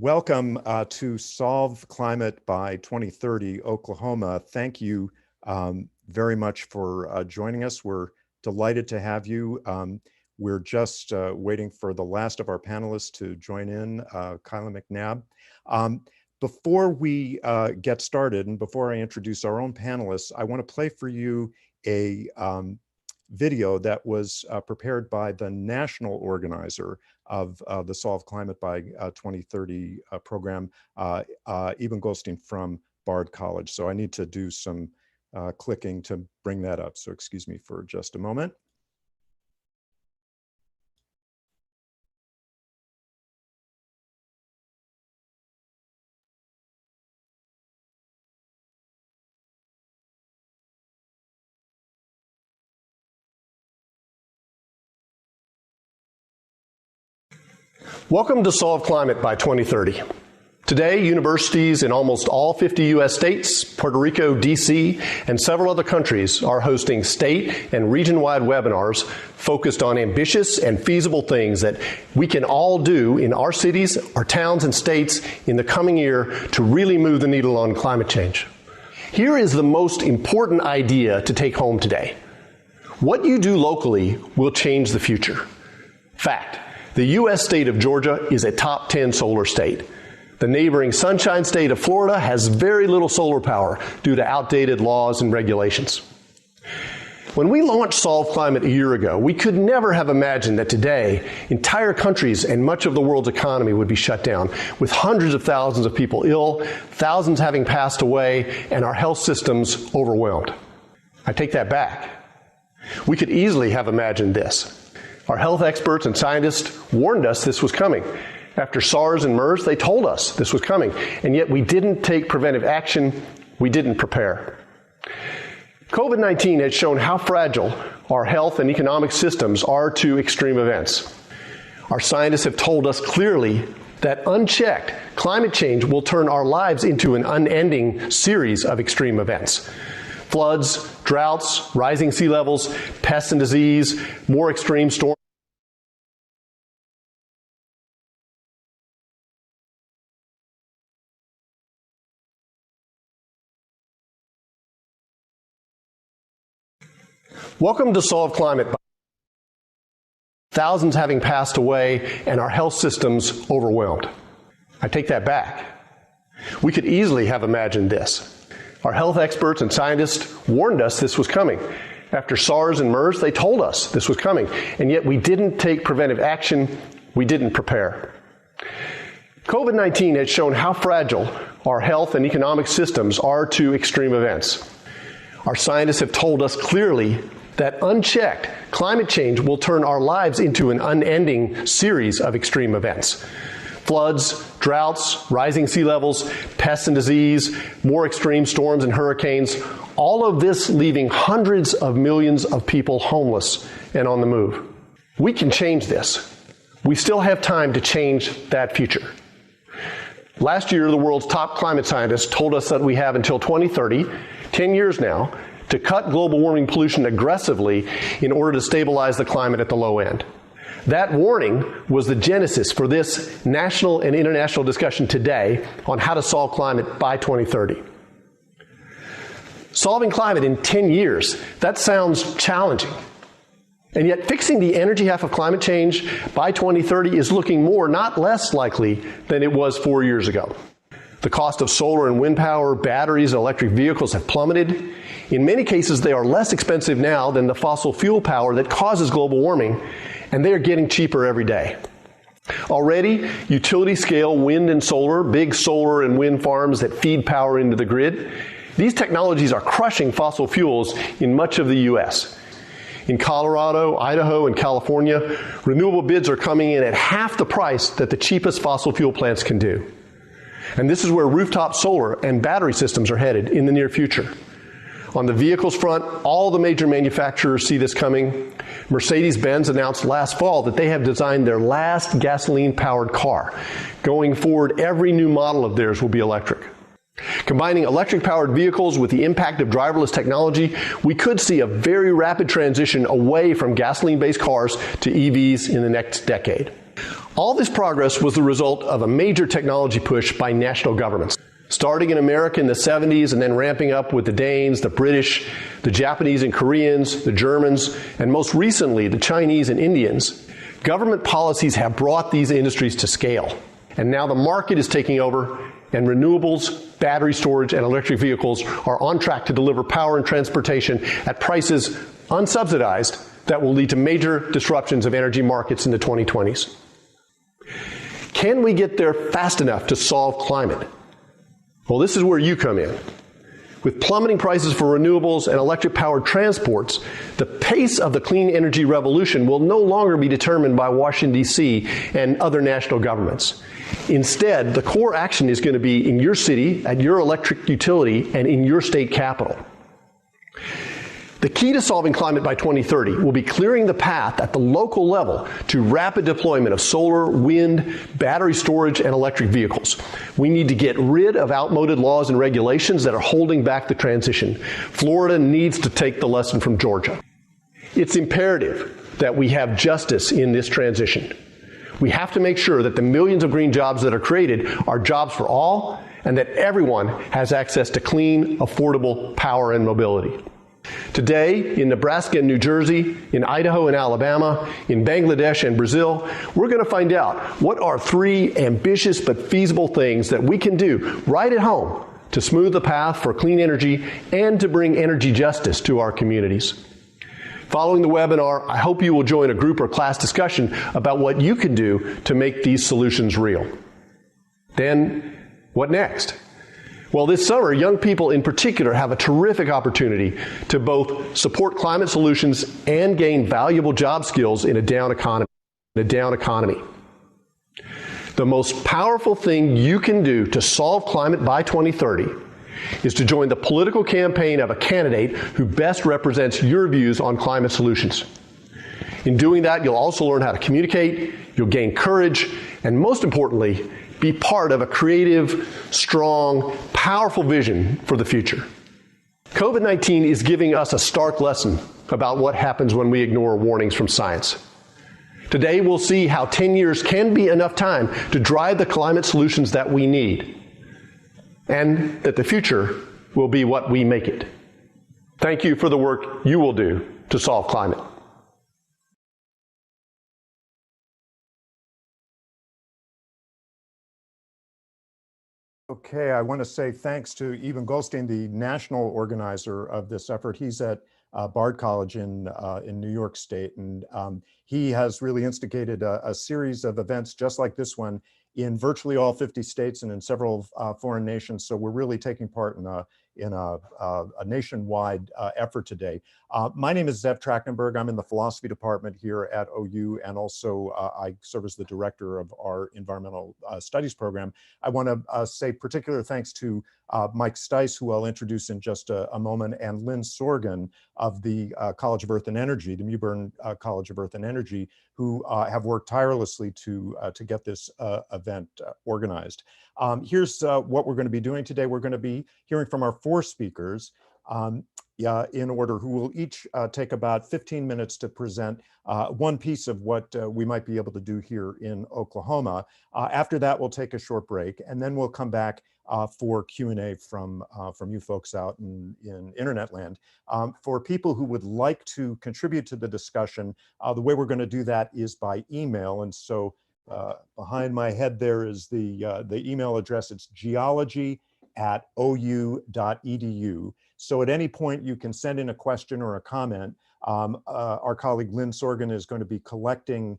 Welcome to Solve Climate by 2030, Oklahoma. Thank you very much for joining us. We're delighted to have you. We're just waiting for the last of our panelists to join in, Kylah, McNabb. Before we get started and before I introduce our own panelists, I want to play for you a video that was prepared by the national organizer of the Solve Climate by 2030 program, Eben Goldstein from Bard College. So I need to do some clicking to bring that up. So excuse me for just a moment. Welcome to Solve Climate by 2030. Today, universities in almost all 50 U.S. states, Puerto Rico, D.C., and several other countries are hosting state and region-wide webinars focused on ambitious and feasible things that we can all do in our cities, our towns, and states in the coming year to really move the needle on climate change. Here is the most important idea to take home today. What you do locally will change the future. Fact. The U.S. state of Georgia is a top 10 solar state. The neighboring Sunshine State of Florida has very little solar power due to outdated laws and regulations. When we launched Solve Climate a year ago, we could never have imagined that today entire countries and much of the world's economy would be shut down, with hundreds of thousands of people ill, thousands having passed away, and our health systems overwhelmed. I take that back. We could easily have imagined this. Our health experts and scientists warned us this was coming. After SARS and MERS, they told us this was coming, and yet we didn't take preventive action, we didn't prepare. COVID-19 has shown how fragile our health and economic systems are to extreme events. Our scientists have told us clearly that unchecked, climate change will turn our lives into an unending series of extreme events. Floods, droughts, rising sea levels, pests and disease, more extreme storms. Welcome to Solve Climate. Thousands having passed away and our health systems overwhelmed. I take that back. We could easily have imagined this. Our health experts and scientists warned us this was coming. After SARS and MERS, they told us this was coming, and yet we didn't take preventive action, we didn't prepare. COVID-19 has shown how fragile our health and economic systems are to extreme events. Our scientists have told us clearly that unchecked, climate change will turn our lives into an unending series of extreme events. Floods, droughts, rising sea levels, pests and disease, more extreme storms and hurricanes, all of this leaving hundreds of millions of people homeless and on the move. We can change this. We still have time to change that future. Last year, the world's top climate scientists told us that we have until 2030, 10 years now, to cut global warming pollution aggressively in order to stabilize the climate at the low end. That warning was the genesis for this national and international discussion today on how to solve climate by 2030. Solving climate in 10 years, that sounds challenging. And yet fixing the energy half of climate change by 2030 is looking more, not less likely than it was 4 years ago. The cost of solar and wind power, batteries, and electric vehicles have plummeted. In many cases, they are less expensive now than the fossil fuel power that causes global warming, and they are getting cheaper every day. Already, utility-scale wind and solar, big solar and wind farms that feed power into the grid, these technologies are crushing fossil fuels in much of the U.S. In Colorado, Idaho, and California, renewable bids are coming in at half the price that the cheapest fossil fuel plants can do. And this is where rooftop solar and battery systems are headed in the near future. On the vehicles front, all the major manufacturers see this coming. Mercedes-Benz announced last fall that they have designed their last gasoline-powered car. Going forward, every new model of theirs will be electric. Combining electric-powered vehicles with the impact of driverless technology, we could see a very rapid transition away from gasoline-based cars to EVs in the next decade. All this progress was the result of a major technology push by national governments. Starting in America in the 70s and then ramping up with the Danes, the British, the Japanese and Koreans, the Germans, and most recently the Chinese and Indians, government policies have brought these industries to scale. And now the market is taking over, and renewables, battery storage, and electric vehicles are on track to deliver power and transportation at prices unsubsidized that will lead to major disruptions of energy markets in the 2020s. Can we get there fast enough to solve climate? Well, this is where you come in. With plummeting prices for renewables and electric-powered transports, the pace of the clean energy revolution will no longer be determined by Washington, D.C. and other national governments. Instead, the core action is going to be in your city, at your electric utility, and in your state capital. The key to solving climate by 2030 will be clearing the path at the local level to rapid deployment of solar, wind, battery storage, and electric vehicles. We need to get rid of outmoded laws and regulations that are holding back the transition. Florida needs to take the lesson from Georgia. It's imperative that we have justice in this transition. We have to make sure that the millions of green jobs that are created are jobs for all, and that everyone has access to clean, affordable power and mobility. Today, in Nebraska and New Jersey, in Idaho and Alabama, in Bangladesh and Brazil, we're going to find out what are 3 ambitious but feasible things that we can do right at home to smooth the path for clean energy and to bring energy justice to our communities. Following the webinar, I hope you will join a group or class discussion about what you can do to make these solutions real. Then, what next? Well, this summer, young people in particular have a terrific opportunity to both support climate solutions and gain valuable job skills in a down economy. The most powerful thing you can do to solve climate by 2030 is to join the political campaign of a candidate who best represents your views on climate solutions. In doing that, you'll also learn how to communicate, you'll gain courage, and most importantly, be part of a creative, strong, powerful vision for the future. COVID-19 is giving us a stark lesson about what happens when we ignore warnings from science. Today, we'll see how 10 years can be enough time to drive the climate solutions that we need, and that the future will be what we make it. Thank you for the work you will do to solve climate. Okay, I want to say thanks to Eben Goldstein, the national organizer of this effort. He's at Bard College in New York State, and he has really instigated a series of events just like this one in virtually all 50 states and in several foreign nations. So we're really taking part in a nationwide effort today. My name is Zev Trachtenberg. I'm in the philosophy department here at OU, and also I serve as the director of our environmental studies program. I want to say particular thanks to Mike Stice, who I'll introduce in just a moment, and Lynn Sorgan of the College of Earth and Energy, the Mewbourne College of Earth and Energy, who have worked tirelessly to get this event organized. Here's what we're going to be doing today. We're going to be hearing from our 4 speakers in order, who will each take about 15 minutes to present one piece of what we might be able to do here in Oklahoma. After that, we'll take a short break, and then we'll come back for Q&A from you folks out in internet land. For people who would like to contribute to the discussion, the way we're going to do that is by email. And so behind my head there is the email address. It's geology@ou.edu. So at any point you can send in a question or a comment. Our colleague Lynn Sorgan is going to be collecting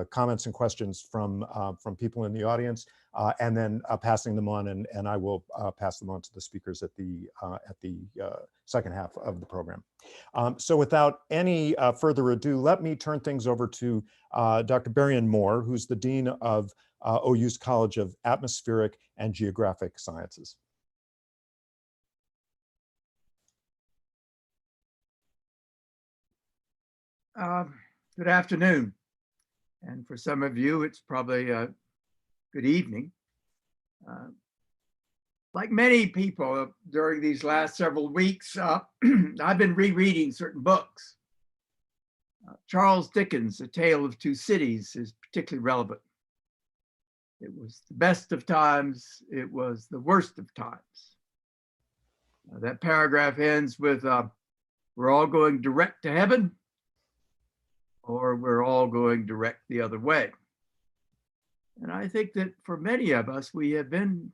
comments and questions from people in the audience, and then passing them on, and I will pass them on to the speakers at the second half of the program. So without any further ado, let me turn things over to Dr. Berrien Moore, who's the Dean of OU's College of Atmospheric and Geographic Sciences. Good afternoon. And for some of you, it's probably good evening. Like many people during these last several weeks, I've been rereading certain books. Charles Dickens' A Tale of Two Cities is particularly relevant. It was the best of times, it was the worst of times. That paragraph ends with, we're all going direct to heaven, or we're all going direct the other way. And I think that for many of us, we have been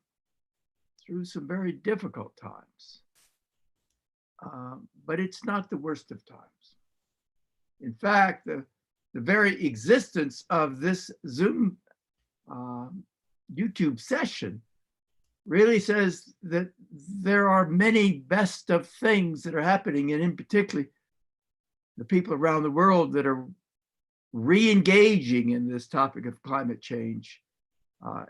through some very difficult times, but it's not the worst of times. In fact, the very existence of this Zoom YouTube session really says that there are many best of things that are happening, and in particular, the people around the world that are re-engaging in this topic of climate change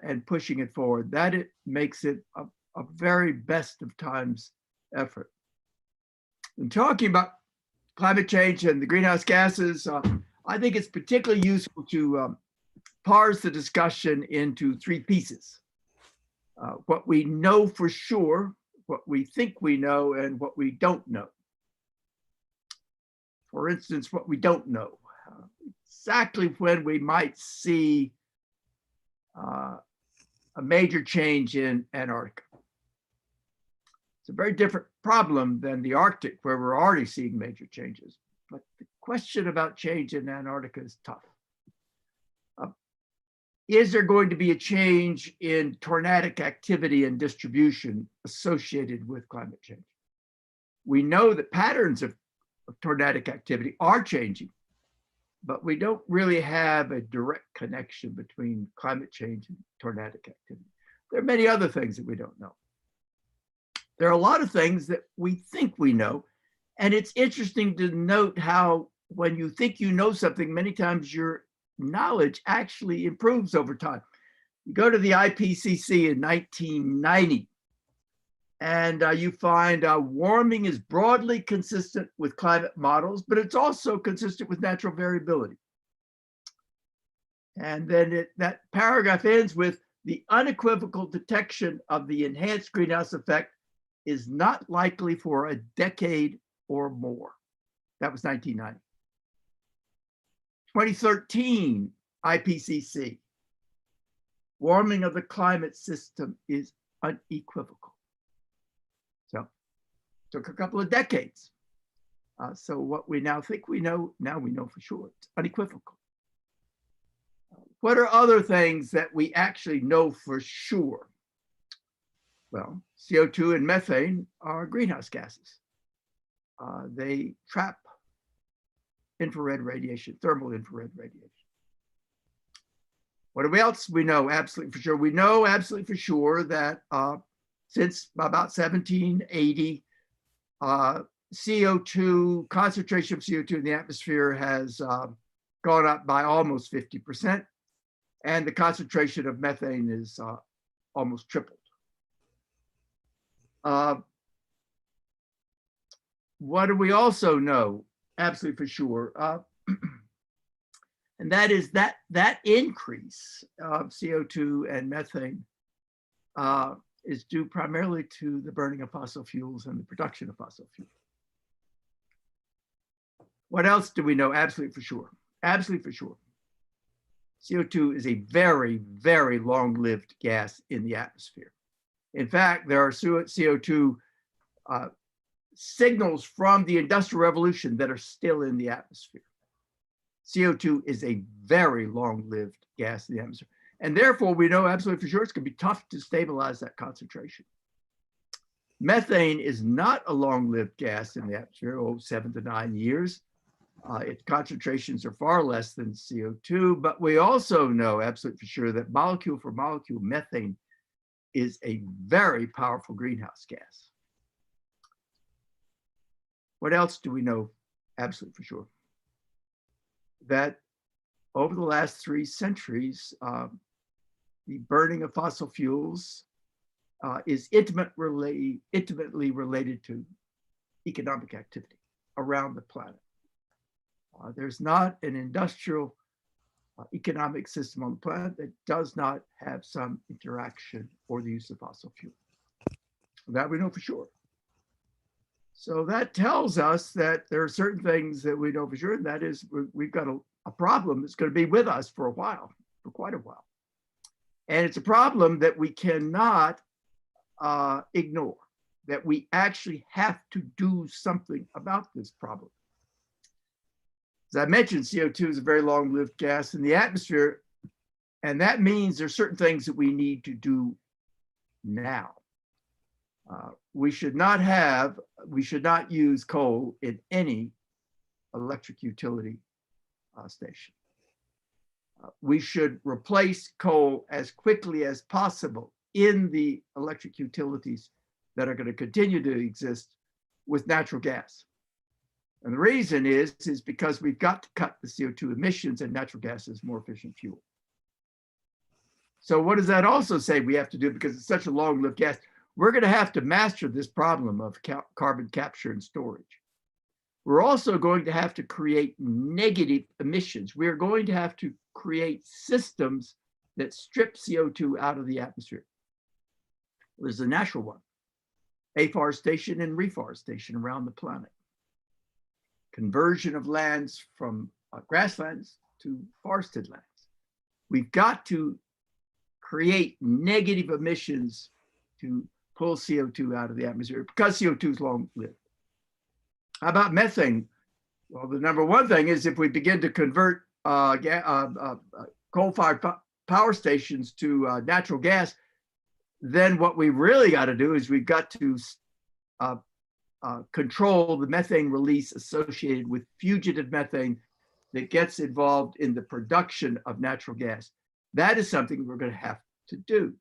and pushing it forward. That it makes it a very best of times effort. In talking about climate change and the greenhouse gases, I think it's particularly useful to parse the discussion into three pieces. What we know for sure, what we think we know, and what we don't know. For instance, what we don't know. Exactly when we might see a major change in Antarctica. It's a very different problem than the Arctic, where we're already seeing major changes. But the question about change in Antarctica is tough. Is there going to be a change in tornadic activity and distribution associated with climate change? We know that patterns of tornadic activity are changing, but we don't really have a direct connection between climate change and tornadic activity. There are many other things that we don't know. There are a lot of things that we think we know, and it's interesting to note how when you think you know something, many times your knowledge actually improves over time. You go to the IPCC in 1990, and you find warming is broadly consistent with climate models, but it's also consistent with natural variability. And then that paragraph ends with the unequivocal detection of the enhanced greenhouse effect is not likely for a decade or more. That was 1990. 2013 IPCC, warming of the climate system is unequivocal. So took a couple of decades. So what we now think we know, now we know for sure. It's unequivocal. What are other things that we actually know for sure? Well, CO2 and methane are greenhouse gases. They trap infrared radiation, thermal infrared radiation. What else we know absolutely for sure? We know absolutely for sure that since about 1780, CO2, concentration of CO2 in the atmosphere has gone up by almost 50%, and the concentration of methane is almost tripled. What do we also know absolutely for sure? And that is that increase of CO2 and methane is due primarily to the burning of fossil fuels and the production of fossil fuels. What else do we know absolutely for sure? Absolutely for sure. CO2 is a very, very long-lived gas in the atmosphere. In fact, there are CO2 signals from the Industrial Revolution that are still in the atmosphere. CO2 is a very long-lived gas in the atmosphere. And therefore, we know absolutely for sure it's going to be tough to stabilize that concentration. Methane is not a long-lived gas in the atmosphere, 7 to 9 years. Its concentrations are far less than CO2, but we also know absolutely for sure that molecule for molecule, methane is a very powerful greenhouse gas. What else do we know absolutely for sure? That over the last 3 centuries, the burning of fossil fuels is intimately related to economic activity around the planet. There's not an industrial economic system on the planet that does not have some interaction or the use of fossil fuel. That we know for sure. So that tells us that there are certain things that we know for sure, and that is we've got a problem that's going to be with us for a while, for quite a while. And it's a problem that we cannot ignore, that we actually have to do something about this problem. As I mentioned, CO2 is a very long-lived gas in the atmosphere, and that means there's certain things that we need to do now. We should not use coal in any electric utility station. We should replace coal as quickly as possible in the electric utilities that are going to continue to exist with natural gas. And the reason is because we've got to cut the CO2 emissions, and natural gas is more efficient fuel. So what does that also say we have to do? Because it's such a long-lived gas, we're going to have to master this problem of carbon capture and storage. We're also going to have to create negative emissions. We're going to have to create systems that strip CO2 out of the atmosphere. There's a natural one: afforestation and reforestation around the planet. Conversion of lands from grasslands to forested lands. We've got to create negative emissions to pull CO2 out of the atmosphere, because CO2 is long-lived. How about methane? Well, the number one thing is, if we begin to convert coal-fired power stations to natural gas, then what we really got to do is we've got to control the methane release associated with fugitive methane that gets involved in the production of natural gas. That is something we're going to have to do.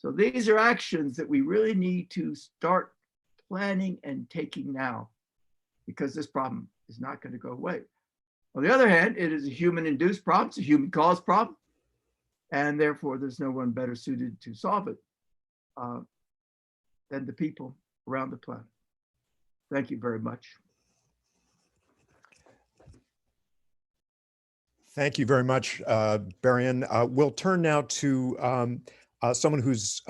So these are actions that we really need to start planning and taking now, because this problem is not going to go away. On the other hand, it is a human-induced problem, it's a human-caused problem, and therefore there's no one better suited to solve it than the people around the planet. Thank you very much. Thank you very much, Berrien. We'll turn now to someone who's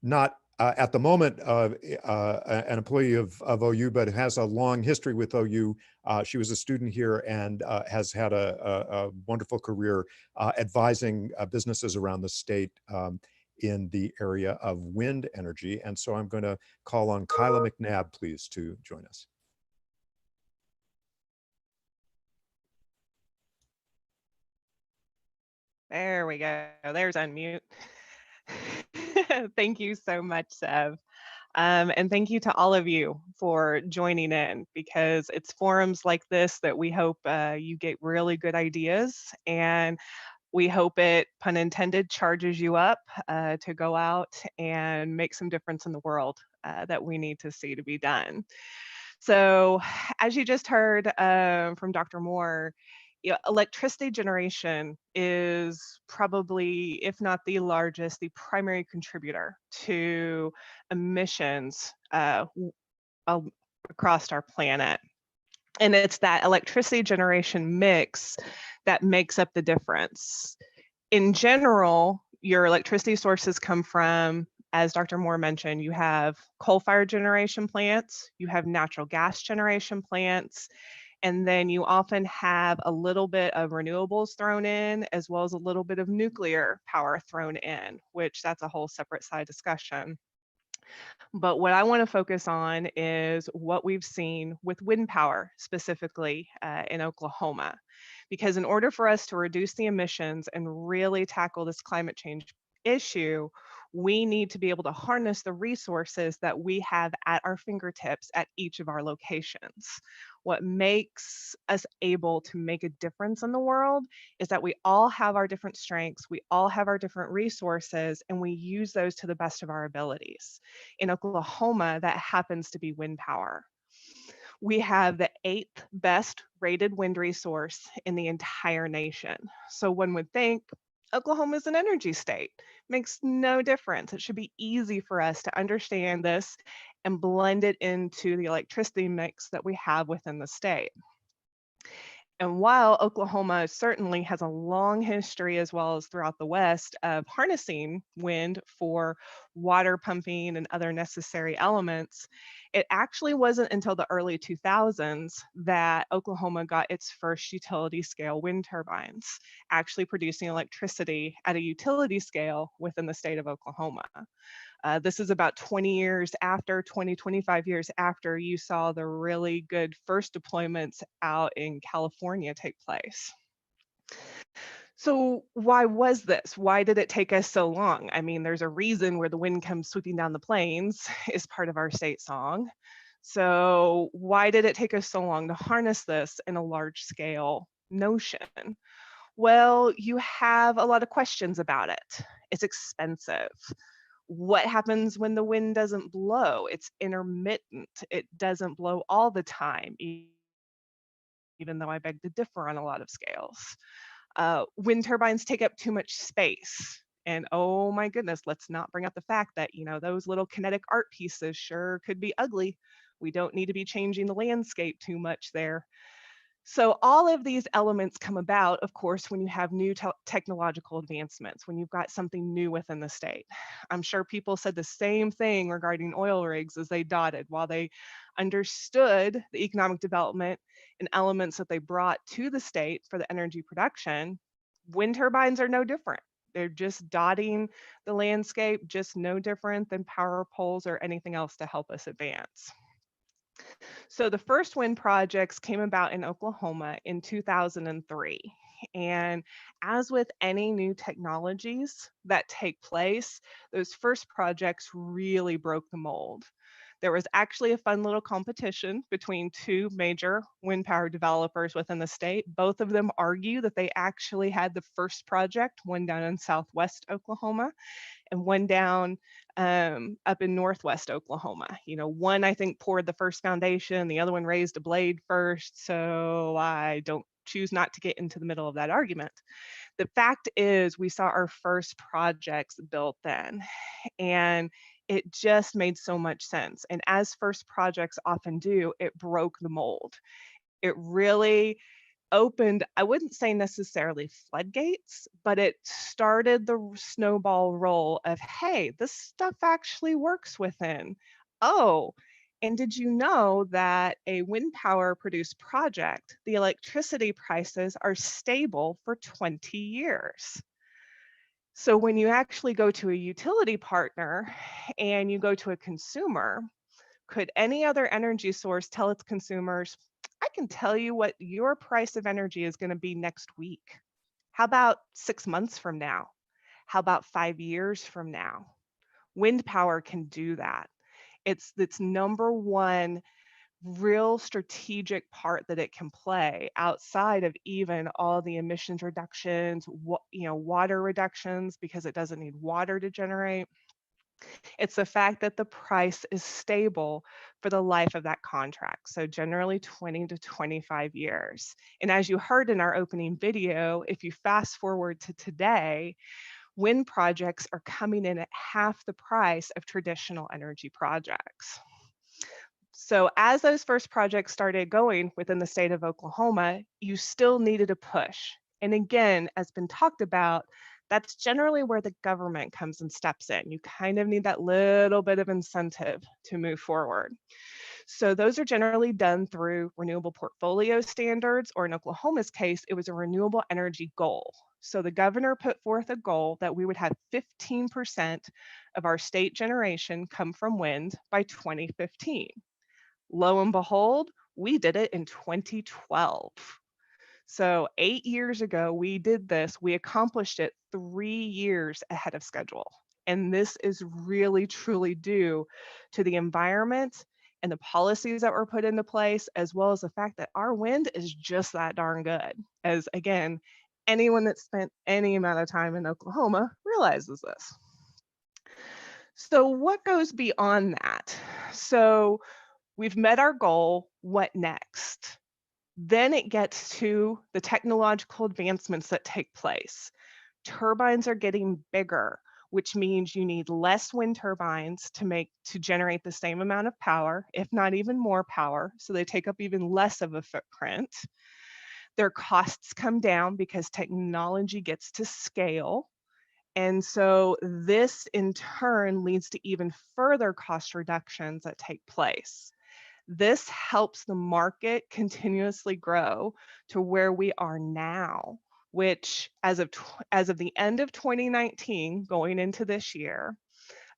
not at the moment an employee of OU, but has a long history with OU. She was a student here and has had a wonderful career advising businesses around the state in the area of wind energy. And so I'm going to call on Kylah McNabb, please, to join us. There we go. There's unmute. Thank you so much, Sev. And thank you to all of you for joining in, because it's forums like this that we hope you get really good ideas, and we hope it, pun intended, charges you up to go out and make some difference in the world that we need to see to be done. So as you just heard from Dr. Moore, electricity generation is probably, if not the largest, the primary contributor to emissions across our planet. And it's that electricity generation mix that makes up the difference. In general, your electricity sources come from, as Dr. Moore mentioned, you have coal-fired generation plants, you have natural gas generation plants, and then you often have a little bit of renewables thrown in, as well as a little bit of nuclear power thrown in, which that's a whole separate side discussion. But what I want to focus on is what we've seen with wind power, specifically in Oklahoma. Because in order for us to reduce the emissions and really tackle this climate change issue, we need to be able to harness the resources that we have at our fingertips at each of our locations. What makes us able to make a difference in the world is that we all have our different strengths, we all have our different resources, and we use those to the best of our abilities. In Oklahoma, that happens to be wind power. We have the 8th best rated wind resource in the entire nation. So one would think Oklahoma is an energy state. Makes no difference. It should be easy for us to understand this and blend it into the electricity mix that we have within the state. And while Oklahoma certainly has a long history, as well as throughout the West, of harnessing wind for water pumping and other necessary elements, it actually wasn't until the early 2000s that Oklahoma got its first utility scale wind turbines, actually producing electricity at a utility scale within the state of Oklahoma. This is about 25 years after you saw the really good first deployments out in California take place. So why was this? Why did it take us so long? I mean, there's a reason where the wind comes sweeping down the plains is part of our state song. So why did it take us so long to harness this in a large scale notion? Well, you have a lot of questions about it. It's expensive. What happens when the wind doesn't blow? It's intermittent. It doesn't blow all the time, even though I beg to differ on a lot of scales. Wind turbines take up too much space. And oh my goodness, let's not bring up the fact that, those little kinetic art pieces sure could be ugly. We don't need to be changing the landscape too much there. So all of these elements come about, of course, when you have new technological advancements, when you've got something new within the state. I'm sure people said the same thing regarding oil rigs as they dotted. While they understood the economic development and elements that they brought to the state for the energy production, wind turbines are no different. They're just dotting the landscape, just no different than power poles or anything else to help us advance. So the first wind projects came about in Oklahoma in 2003. And as with any new technologies that take place, those first projects really broke the mold. There was actually a fun little competition between two major wind power developers within the state. Both of them argue that they actually had the first project, one down in southwest Oklahoma and one down up in northwest Oklahoma. One I think poured the first foundation, the other one raised a blade first. So I don't choose not to get into the middle of that argument. The fact is, we saw our first projects built then, and it just made so much sense. And as first projects often do, it broke the mold. It really opened, I wouldn't say necessarily floodgates, but it started the snowball roll of, hey, this stuff actually works within. Oh, and did you know that a wind power produced project, the electricity prices are stable for 20 years? So when you actually go to a utility partner and you go to a consumer, could any other energy source tell its consumers, I can tell you what your price of energy is going to be next week? How about 6 months from now? How about 5 years from now? Wind power can do that. It's number one real strategic part that it can play outside of even all the emissions reductions, water reductions, because it doesn't need water to generate. It's the fact that the price is stable for the life of that contract. So generally 20 to 25 years. And as you heard in our opening video, if you fast forward to today, wind projects are coming in at half the price of traditional energy projects. So as those first projects started going within the state of Oklahoma, you still needed a push. And again, as been talked about, that's generally where the government comes and steps in. You kind of need that little bit of incentive to move forward. So those are generally done through renewable portfolio standards, or in Oklahoma's case, it was a renewable energy goal. So the governor put forth a goal that we would have 15% of our state generation come from wind by 2015. Lo and behold, we did it in 2012. So 8 years ago, we did this. We accomplished it 3 years ahead of schedule. And this is really, truly due to the environment and the policies that were put into place, as well as the fact that our wind is just that darn good. As again, anyone that spent any amount of time in Oklahoma realizes this. So what goes beyond that? So we've met our goal. What next? Then it gets to the technological advancements that take place. Turbines are getting bigger, which means you need less wind turbines to generate the same amount of power, if not even more power. So they take up even less of a footprint. Their costs come down because technology gets to scale. And so this in turn leads to even further cost reductions that take place. This helps the market continuously grow to where we are now, which as of the end of 2019, going into this year,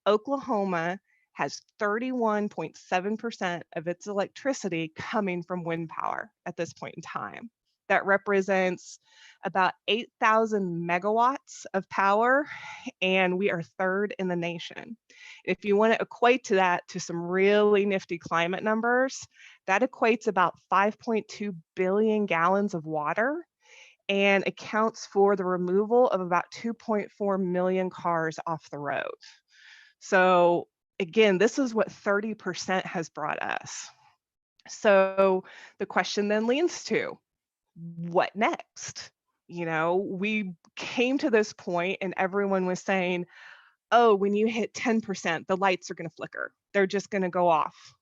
Oklahoma has 31.7% of its electricity coming from wind power at this point in time. That represents about 8,000 megawatts of power, and we are third in the nation. If you want to equate to that to some really nifty climate numbers, that equates about 5.2 billion gallons of water and accounts for the removal of about 2.4 million cars off the road. So again, this is what 30% has brought us. So the question then leans to, what next? You know, we came to this point and everyone was saying, oh, when you hit 10%, the lights are going to flicker. They're just going to go off.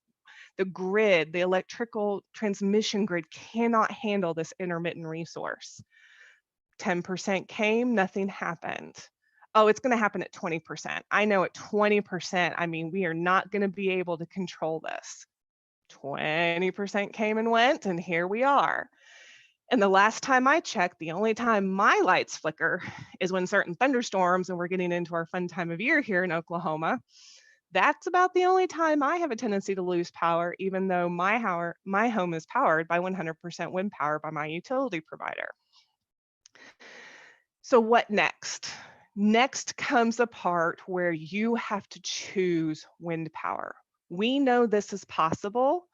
The grid, the electrical transmission grid cannot handle this intermittent resource. 10% came, nothing happened. Oh, it's going to happen at 20%. I know at 20%, I mean, we are not going to be able to control this. 20% came and went, and here we are. And the last time I checked, the only time my lights flicker is when certain thunderstorms, and we're getting into our fun time of year here in Oklahoma. That's about the only time I have a tendency to lose power, even though my home is powered by 100% wind power by my utility provider. So what next? Next comes the part where you have to choose wind power. We know this is possible.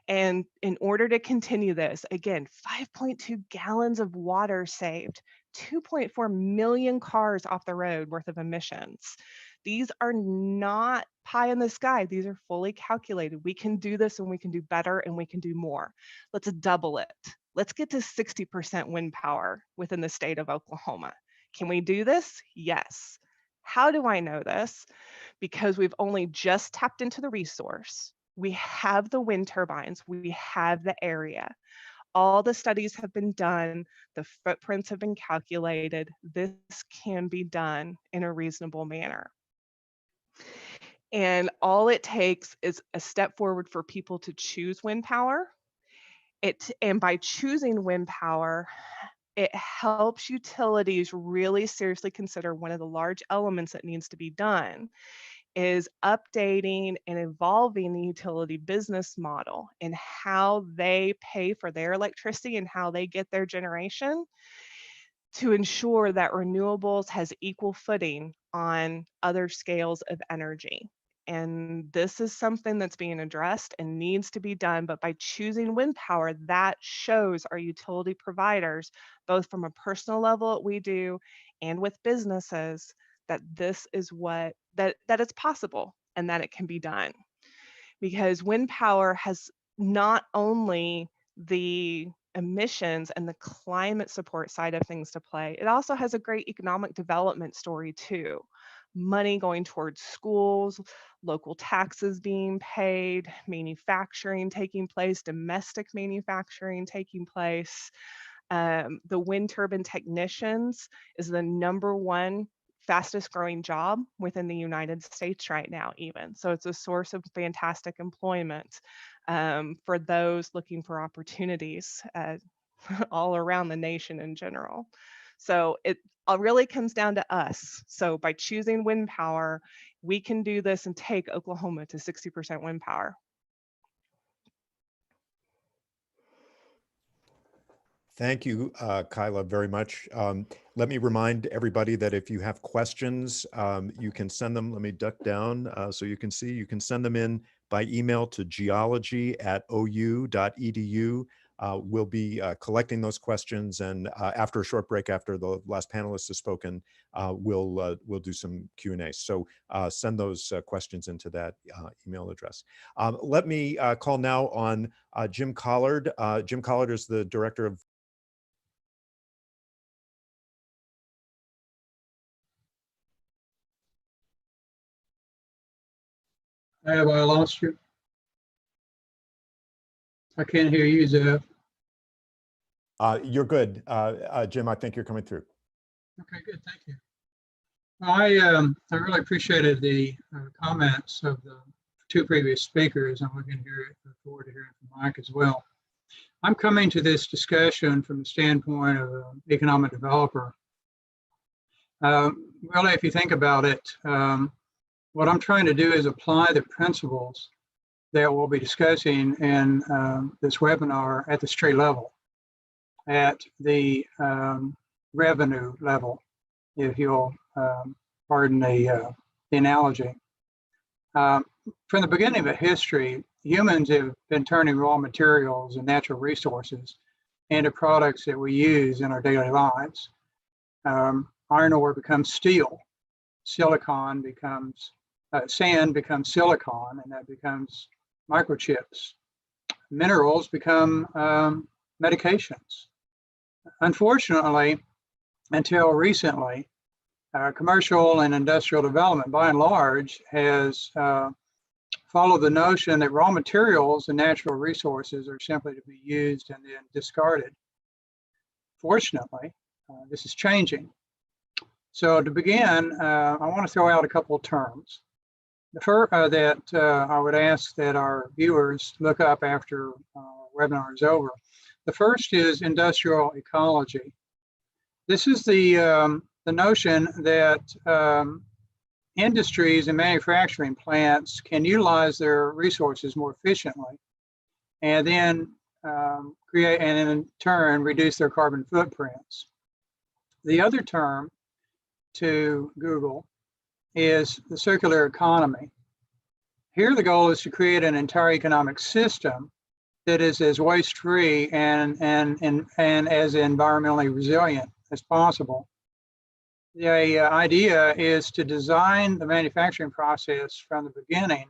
And in order to continue this, again, 5.2 gallons of water saved, 2.4 million cars off the road worth of emissions. These are not pie in the sky. These are fully calculated. We can do this and we can do better and we can do more. Let's double it. Let's get to 60% wind power within the state of Oklahoma. Can we do this? Yes. How do I know this? Because we've only just tapped into the resource. We have the wind turbines, we have the area. All the studies have been done, the footprints have been calculated. This can be done in a reasonable manner. And all it takes is a step forward for people to choose wind power. And by choosing wind power, it helps utilities really seriously consider one of the large elements that needs to be done is updating and evolving the utility business model and how they pay for their electricity and how they get their generation to ensure that renewables has equal footing on other scales of energy. And this is something that's being addressed and needs to be done. But by choosing wind power, that shows our utility providers, both from a personal level that we do and with businesses, that this is that it's possible and that it can be done. Because wind power has not only the emissions and the climate support side of things to play, it also has a great economic development story too. Money going towards schools, local taxes being paid, manufacturing taking place, domestic manufacturing taking place. The wind turbine technicians is the #1 fastest growing job within the United States right now even. So it's a source of fantastic employment for those looking for opportunities all around the nation in general. So it really comes down to us. So by choosing wind power, we can do this and take Oklahoma to 60% wind power. Thank you, Kylah, very much. Let me remind everybody that if you have questions, you can send them. Let me duck down so you can see. You can send them in by email to geology@ou.edu. We'll be collecting those questions, and after a short break, after the last panelist has spoken, we'll do some Q&A. So send those questions into that email address. Let me call now on Jim Collard. Jim Collard is the director of Have I lost you? I can't hear you, Zeb. You're good. Jim, I think you're coming through. Okay, good, thank you. I really appreciated the comments of the two previous speakers. I'm look forward to hearing from Mike as well. I'm coming to this discussion from the standpoint of an economic developer. Really, if you think about it, what I'm trying to do is apply the principles that we'll be discussing in this webinar at the street level, at the revenue level, if you'll pardon the analogy. From the beginning of history, humans have been turning raw materials and natural resources into products that we use in our daily lives. Iron ore becomes steel, silicon becomes, sand becomes silicon, and that becomes microchips. Minerals become medications. Unfortunately, until recently, commercial and industrial development, by and large, has followed the notion that raw materials and natural resources are simply to be used and then discarded. Fortunately, this is changing. So to begin, I want to throw out a couple of terms. The first that I would ask that our viewers look up after webinar is over. The first is industrial ecology. This is the notion that industries and manufacturing plants can utilize their resources more efficiently and then create and in turn reduce their carbon footprints. The other term to Google is the circular economy. Here the goal is to create an entire economic system that is as waste-free and as environmentally resilient as possible. The idea is to design the manufacturing process from the beginning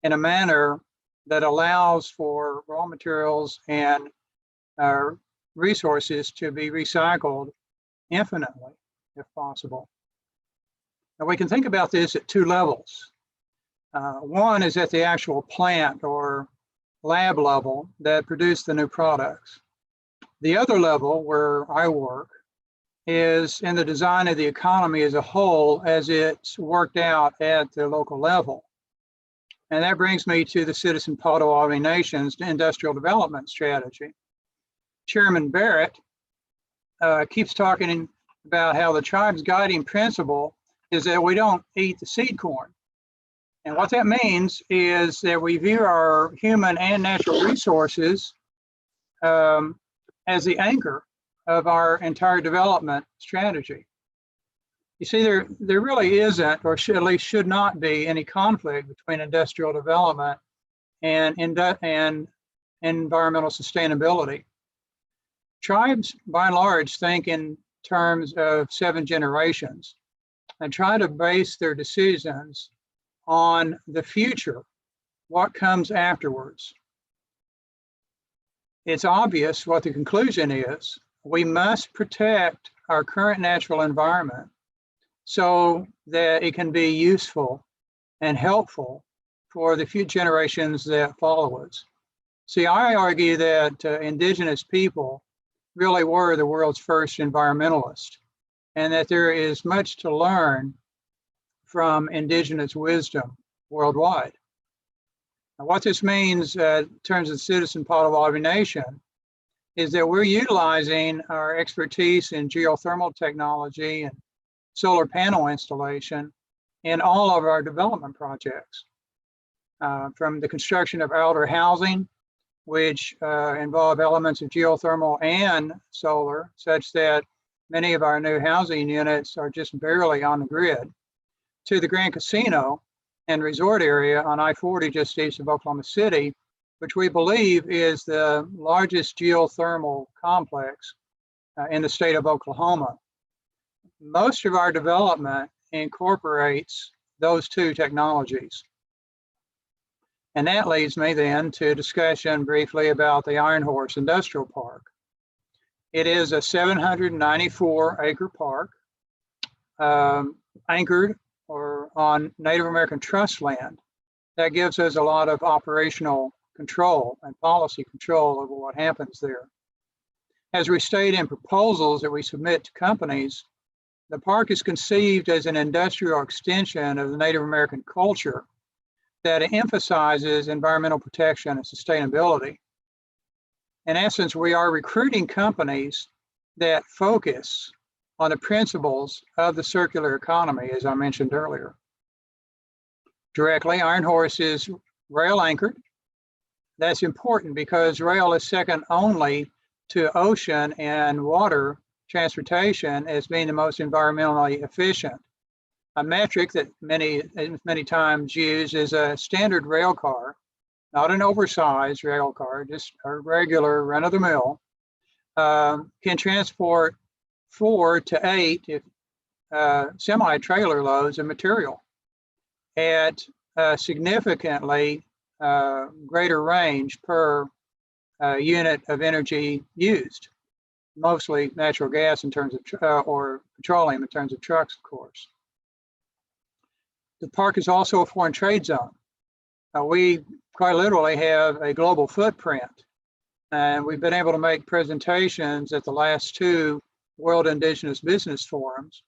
in a manner that allows for raw materials and resources to be recycled infinitely, if possible. Now we can think about this at two levels. One is at the actual plant or lab level that produce the new products. The other level, where I work, is in the design of the economy as a whole as it's worked out at the local level. And that brings me to the Citizen Potawatomi Nation's industrial development strategy. Chairman Barrett keeps talking about how the tribe's guiding principle is that we don't eat the seed corn. And what that means is that we view our human and natural resources as the anchor of our entire development strategy. You see, there really isn't, or at least should not be, any conflict between industrial development and environmental sustainability. Tribes, by and large, think in terms of 7 generations and try to base their decisions on the future, what comes afterwards. It's obvious what the conclusion is. We must protect our current natural environment so that it can be useful and helpful for the future generations that follow us. See, I argue that indigenous people really were the world's first environmentalists, and that there is much to learn from indigenous wisdom worldwide. Now, what this means in terms of the Citizen Potawatomi Nation is that we're utilizing our expertise in geothermal technology and solar panel installation in all of our development projects, from the construction of outdoor housing, which involve elements of geothermal and solar, such that many of our new housing units are just barely on the grid, to the Grand Casino and resort area on I-40 just east of Oklahoma City, which we believe is the largest geothermal complex in the state of Oklahoma. Most of our development incorporates those two technologies. And that leads me then to a discussion briefly about the Iron Horse Industrial Park. It is a 794-acre park anchored or on Native American trust land. That gives us a lot of operational control and policy control over what happens there. As we state in proposals that we submit to companies, the park is conceived as an industrial extension of the Native American culture that emphasizes environmental protection and sustainability. In essence, we are recruiting companies that focus on the principles of the circular economy, as I mentioned earlier. Directly, Iron Horse is rail anchored. That's important because rail is second only to ocean and water transportation as being the most environmentally efficient. A metric that many times used is a standard rail car, not an oversized rail car, just a regular run-of-the-mill, can transport 4 to 8 semi-trailer loads of material at significantly greater range per unit of energy used, mostly natural gas in terms of, or petroleum in terms of trucks, of course. The park is also a foreign trade zone. We quite literally have a global footprint, and we've been able to make presentations at the last 2 World Indigenous Business Forums,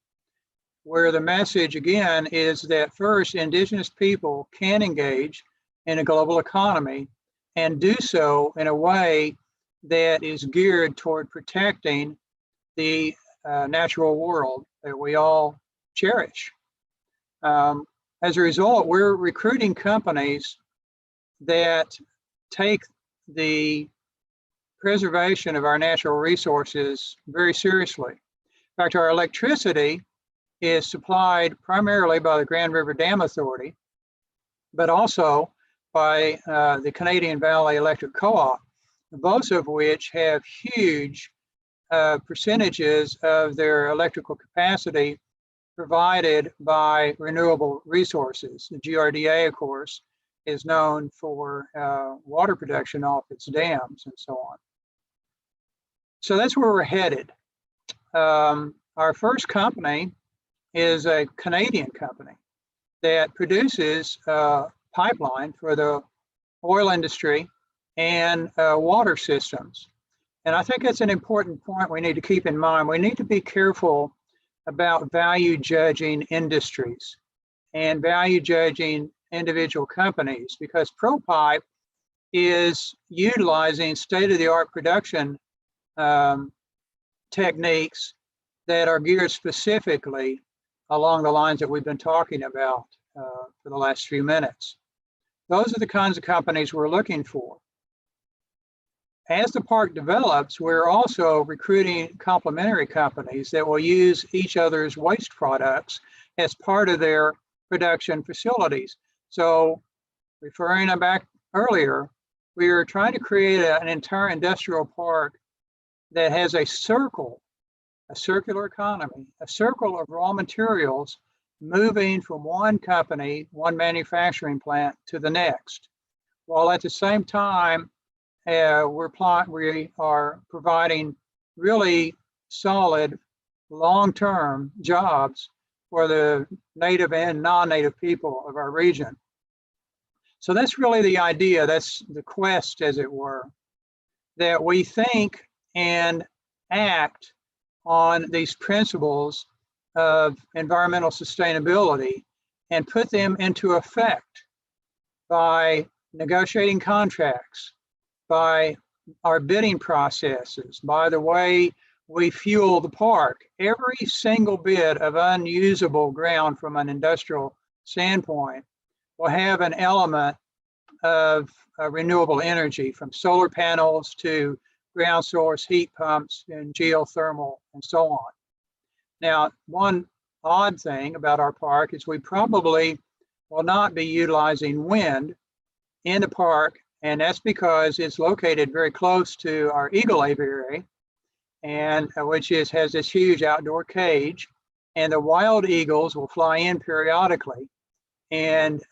where the message again is that first, Indigenous people can engage in a global economy and do so in a way that is geared toward protecting the natural world that we all cherish. As a result, we're recruiting companies that take the preservation of our natural resources very seriously. In fact, our electricity is supplied primarily by the Grand River Dam Authority, but also by the Canadian Valley Electric Co-op, both of which have huge percentages of their electrical capacity provided by renewable resources. The GRDA, of course, is known for water production off its dams and so on. So that's where we're headed. Our first company is a Canadian company that produces pipeline for the oil industry and water systems. And I think that's an important point we need to keep in mind. We need to be careful about value judging industries and value judging individual companies, because ProPipe is utilizing state-of-the-art production techniques that are geared specifically along the lines that we've been talking about for the last few minutes. Those are the kinds of companies we're looking for. As the park develops, we're also recruiting complementary companies that will use each other's waste products as part of their production facilities. So, referring back earlier, we are trying to create an entire industrial park that has a circle, a circular economy, a circle of raw materials moving from one company, one manufacturing plant to the next, while at the same time we are providing really solid long-term jobs for the native and non-native people of our region. So that's really the idea, that's the quest, as it were, that we think and act on these principles of environmental sustainability and put them into effect by negotiating contracts, by our bidding processes, by the way we fuel the park. Every single bit of unusable ground from an industrial standpoint will have an element of renewable energy, from solar panels to ground source heat pumps and geothermal and so on. Now, one odd thing about our park is we probably will not be utilizing wind in the park, and that's because it's located very close to our eagle aviary, and which has this huge outdoor cage, and the wild eagles will fly in periodically and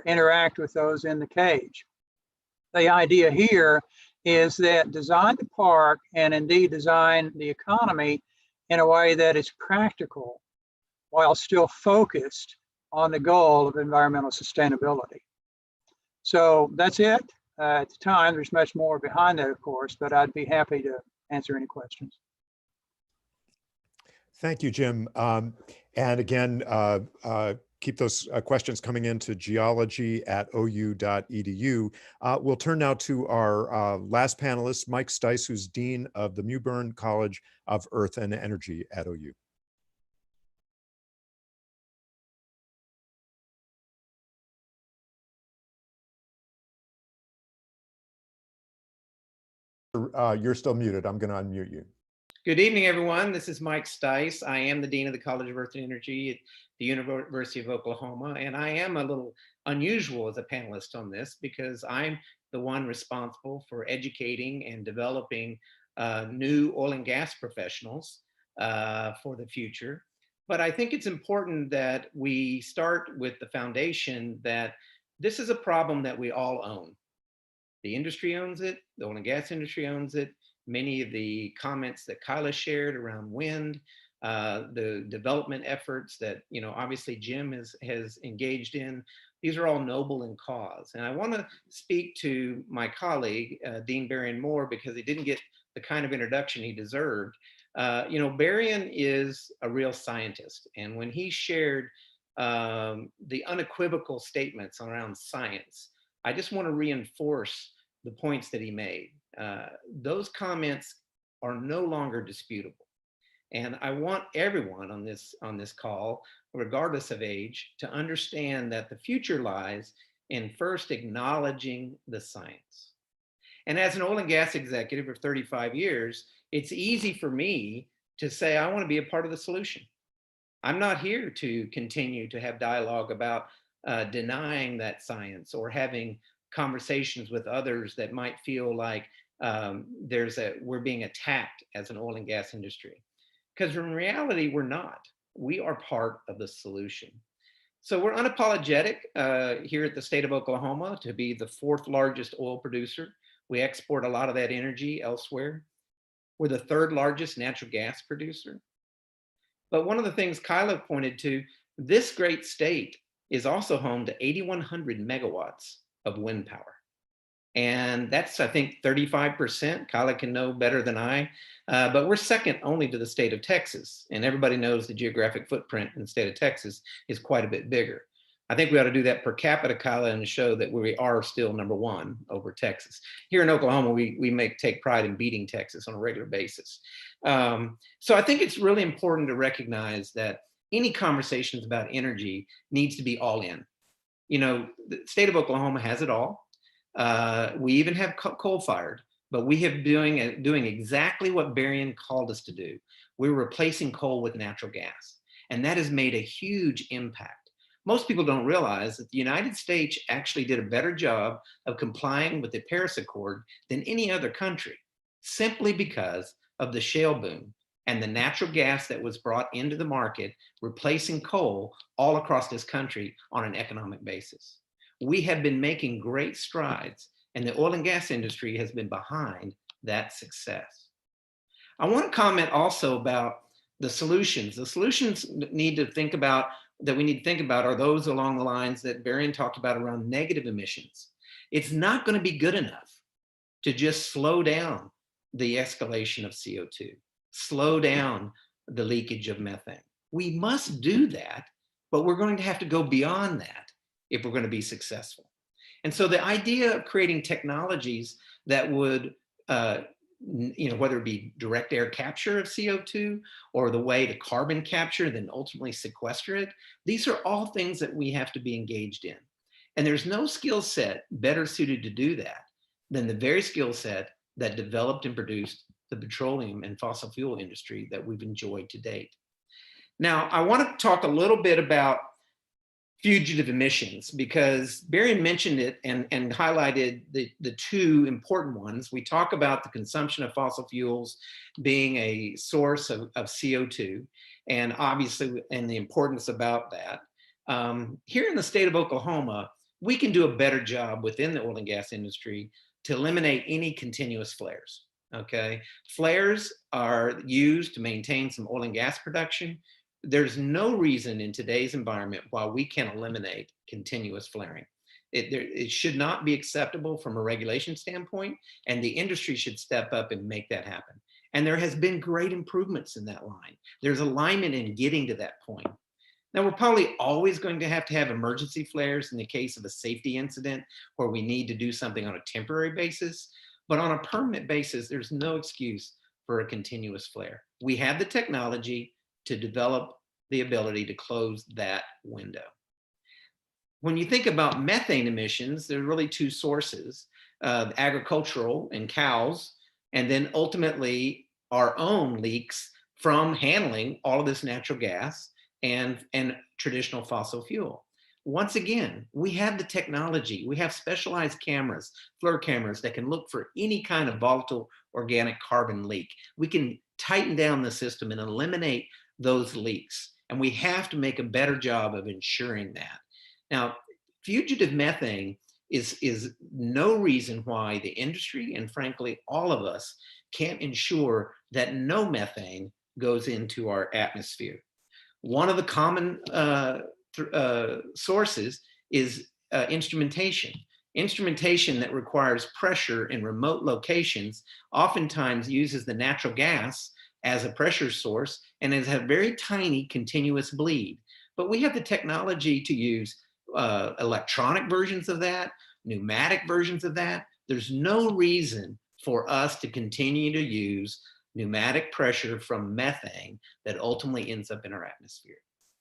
interact with those in the cage. The idea here is that design the park and indeed design the economy in a way that is practical while still focused on the goal of environmental sustainability. So that's it. At the time, there's much more behind that, of course, but I'd be happy to answer any questions. Thank you, Jim. And again, keep those questions coming into geology@ou.edu. We'll turn now to our last panelist, Mike Stice, who's Dean of the Mewbourne College of Earth and Energy at OU. You're still muted. I'm going to unmute you. Good evening, everyone. This is Mike Stice. I am the Dean of the College of Earth and Energy at the University of Oklahoma, and I am a little unusual as a panelist on this because I'm the one responsible for educating and developing new oil and gas professionals for the future. But I think it's important that we start with the foundation that this is a problem that we all own. The industry owns it, the oil and gas industry owns it. Many of the comments that Kylah shared around wind, the development efforts that, obviously Jim has engaged in, these are all noble in cause. And I want to speak to my colleague, Dean Berrien Moore, because he didn't get the kind of introduction he deserved. Berrien is a real scientist. And when he shared the unequivocal statements around science, I just want to reinforce the points that he made. Those comments are no longer disputable. And I want everyone on this call, regardless of age, to understand that the future lies in first acknowledging the science. And as an oil and gas executive of 35 years, it's easy for me to say, I want to be a part of the solution. I'm not here to continue to have dialogue about denying that science or having conversations with others that might feel like we're being attacked as an oil and gas industry. Because in reality, we're not. We are part of the solution. So we're unapologetic here at the state of Oklahoma to be the 4th largest oil producer. We export a lot of that energy elsewhere. We're the 3rd largest natural gas producer. But one of the things Kylah pointed to, this great state is also home to 8,100 megawatts of wind power. And that's, I think, 35%. Kylah can know better than I, but we're second only to the state of Texas. And everybody knows the geographic footprint in the state of Texas is quite a bit bigger. I think we ought to do that per capita, Kylah, and show that we are still #1 over Texas. Here in Oklahoma, we take pride in beating Texas on a regular basis. So I think it's really important to recognize that any conversations about energy needs to be all in. The state of Oklahoma has it all. We even have coal-fired, but we have doing exactly what Berrien called us to do. We're replacing coal with natural gas, and that has made a huge impact. Most people don't realize that the United States actually did a better job of complying with the Paris Accord than any other country, simply because of the shale boom and the natural gas that was brought into the market, replacing coal all across this country on an economic basis. We have been making great strides, and the oil and gas industry has been behind that success. I want to comment also about the solutions. The solutions we need to think about are those along the lines that Berrien talked about around negative emissions. It's not going to be good enough to just slow down the escalation of CO2, slow down the leakage of methane. We must do that, but we're going to have to go beyond that if we're going to be successful. And so the idea of creating technologies that would, whether it be direct air capture of CO2 or the way to carbon capture, then ultimately sequester it, these are all things that we have to be engaged in. And there's no skill set better suited to do that than the very skill set that developed and produced the petroleum and fossil fuel industry that we've enjoyed to date. Now, I want to talk a little bit about fugitive emissions, because Berrien mentioned it and highlighted the two important ones. We talk about the consumption of fossil fuels being a source of CO2, and obviously, and the importance about that. Here in the state of Oklahoma, we can do a better job within the oil and gas industry to eliminate any continuous flares, okay? Flares are used to maintain some oil and gas production. There's no reason in today's environment why we can't eliminate continuous flaring. It should not be acceptable from a regulation standpoint, and the industry should step up and make that happen. And there has been great improvements in that line. There's alignment in getting to that point. Now, we're probably always going to have emergency flares in the case of a safety incident where we need to do something on a temporary basis. But on a permanent basis, there's no excuse for a continuous flare. We have the technology to develop the ability to close that window. When you think about methane emissions, there are really two sources, agricultural and cows, and then ultimately our own leaks from handling all of this natural gas and traditional fossil fuel. Once again, we have the technology. We have specialized cameras, FLIR cameras that can look for any kind of volatile organic carbon leak. We can tighten down the system and eliminate those leaks. And we have to make a better job of ensuring that. Now, fugitive methane is no reason why the industry and frankly, all of us can't ensure that no methane goes into our atmosphere. One of the common sources is instrumentation. Instrumentation that requires pressure in remote locations oftentimes uses the natural gas as a pressure source and has a very tiny continuous bleed. But we have the technology to use electronic versions of that, pneumatic versions of that. There's no reason for us to continue to use pneumatic pressure from methane that ultimately ends up in our atmosphere.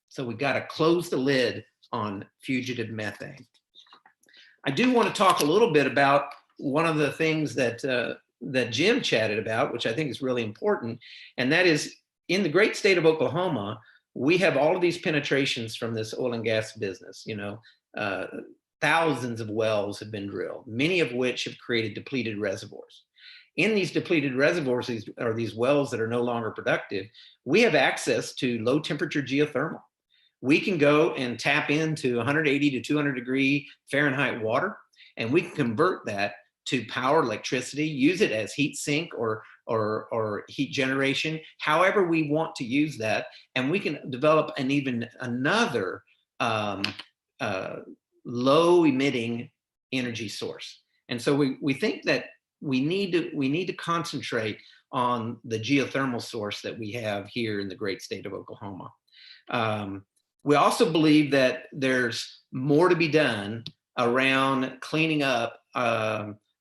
So we got to close the lid on fugitive methane. I do want to talk a little bit about one of the things that that Jim chatted about, which I think is really important, and that is in the great state of Oklahoma, we have all of these penetrations from this oil and gas business. You know, thousands of wells have been drilled, many of which have created depleted reservoirs. In these depleted reservoirs, these wells that are no longer productive, we have access to low temperature geothermal. We can go and tap into 180 to 200 degree Fahrenheit water, and we can convert that to power electricity, use it as heat sink or heat generation, however we want to use that. And we can develop another low emitting energy source. And so we think that we need to concentrate on the geothermal source that we have here in the great state of Oklahoma. We also believe that there's more to be done around cleaning up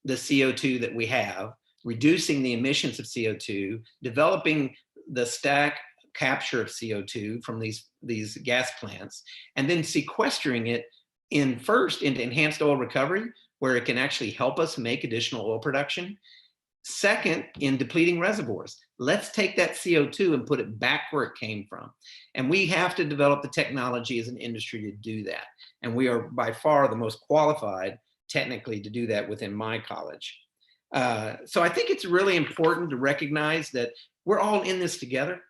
the CO2 that we have, reducing the emissions of CO2, developing the stack capture of CO2 from these gas plants, and then sequestering it into enhanced oil recovery, where it can actually help us make additional oil production. Second, in depleting reservoirs. Let's take that CO2 and put it back where it came from. And we have to develop the technology as an industry to do that. And we are by far the most qualified technically to do that within my college. So I think it's really important to recognize that we're all in this together,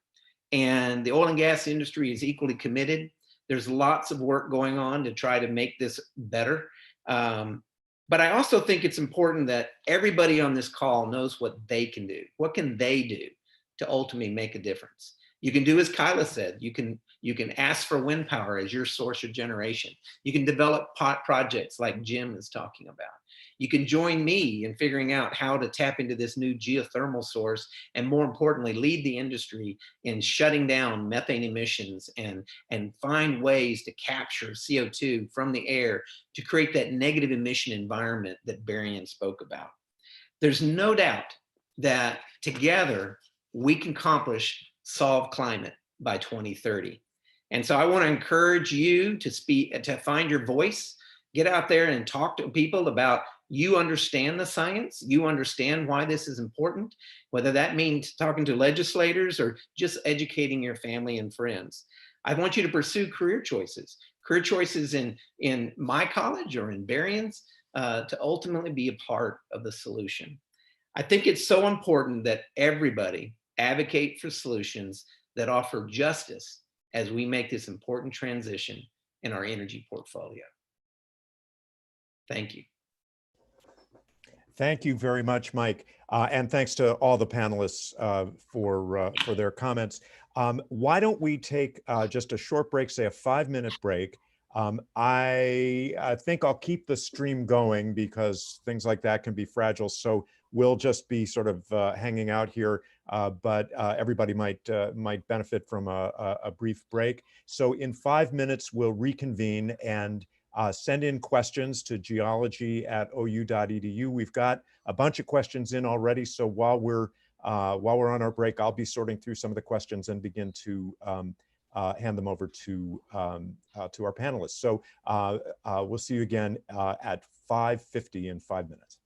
and the oil and gas industry is equally committed. There's lots of work going on to try to make this better. But I also think it's important that everybody on this call knows what they can do. What can they do to ultimately make a difference? You can do as Kylah said, you can ask for wind power as your source of generation. You can develop projects like Jim is talking about. You can join me in figuring out how to tap into this new geothermal source, and more importantly, lead the industry in shutting down methane emissions and find ways to capture CO2 from the air to create that negative emission environment that Berrien spoke about. There's no doubt that together we can solve climate by 2030. And so I want to encourage you to find your voice, get out there and talk to people about you understand the science, you understand why this is important, whether that means talking to legislators or just educating your family and friends. I want you to pursue career choices in my college or in Berrien's to ultimately be a part of the solution. I think it's so important that everybody advocate for solutions that offer justice as we make this important transition in our energy portfolio. Thank you. Thank you very much, Mike. And thanks to all the panelists for their comments. Why don't we take just a short break, say a 5-minute break. I think I'll keep the stream going because things like that can be fragile. So we'll just be sort of hanging out here but everybody might benefit from a brief break. So in 5 minutes, we'll reconvene and send in questions to geology@ou.edu. We've got a bunch of questions in already, so while we're on our break, I'll be sorting through some of the questions and begin to hand them over to our panelists. So we'll see you again at 5:50 in 5 minutes.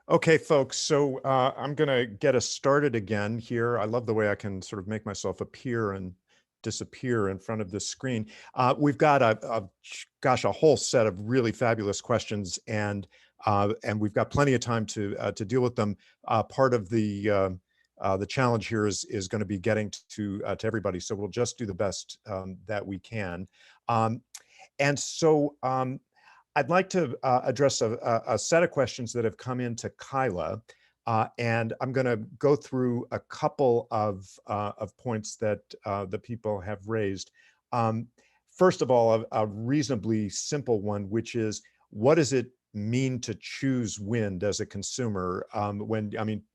Okay, folks, so I'm going to get us started again here. I love the way I can sort of make myself appear and disappear in front of this screen. We've got a whole set of really fabulous questions, and we've got plenty of time to deal with them. Part of the challenge here is going to be getting to everybody, so we'll just do the best that we can. And so I'd like to address a set of questions that have come into Kylah, and I'm going to go through a couple of points that the people have raised. First of all, a reasonably simple one, which is, what does it mean to choose wind as a consumer?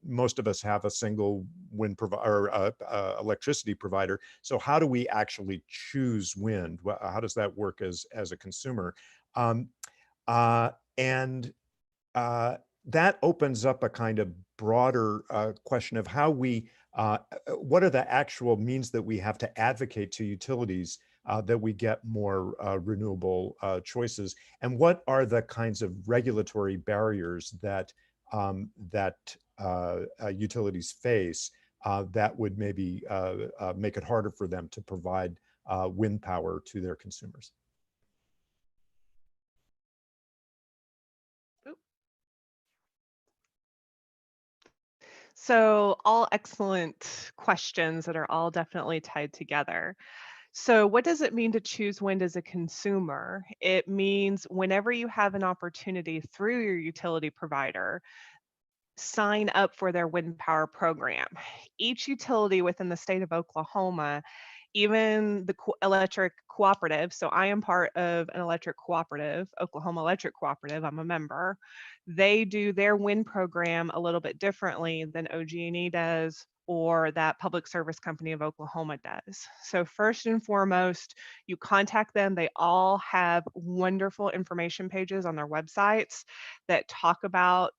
Most of us have a single wind provider or electricity provider. So how do we actually choose wind? How does that work as a consumer? That opens up a kind of broader question of how we, what are the actual means that we have to advocate to utilities that we get more renewable choices, and what are the kinds of regulatory barriers that utilities face that would maybe make it harder for them to provide wind power to their consumers. So all excellent questions that are all definitely tied together. So what does it mean to choose wind as a consumer? It means whenever you have an opportunity through your utility provider, sign up for their wind power program. Each utility within the state of Oklahoma, even the electric cooperative, so I am part of an electric cooperative, Oklahoma Electric Cooperative, I'm a member. They do their wind program a little bit differently than OG&E does, or that Public Service Company of Oklahoma does. So first and foremost, you contact them. They all have wonderful information pages on their websites that talk about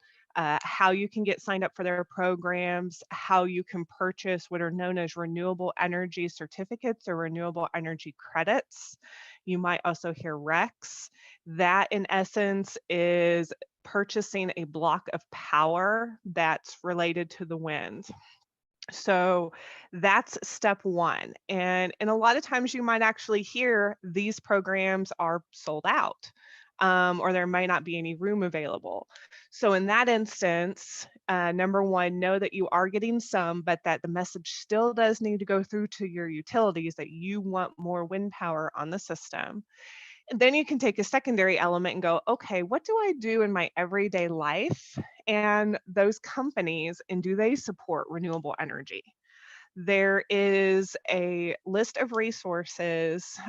how you can get signed up for their programs, how you can purchase what are known as renewable energy certificates or renewable energy credits. You might also hear RECs. That, in essence, is purchasing a block of power that's related to the wind. So that's step one. And a lot of times you might actually hear these programs are sold out, or there might not be any room available. So in that instance, number one, know that you are getting some, but that the message still does need to go through to your utilities that you want more wind power on the system. And then you can take a secondary element and go, okay, what do I do in my everyday life? And those companies, and do they support renewable energy? There is a list of resources,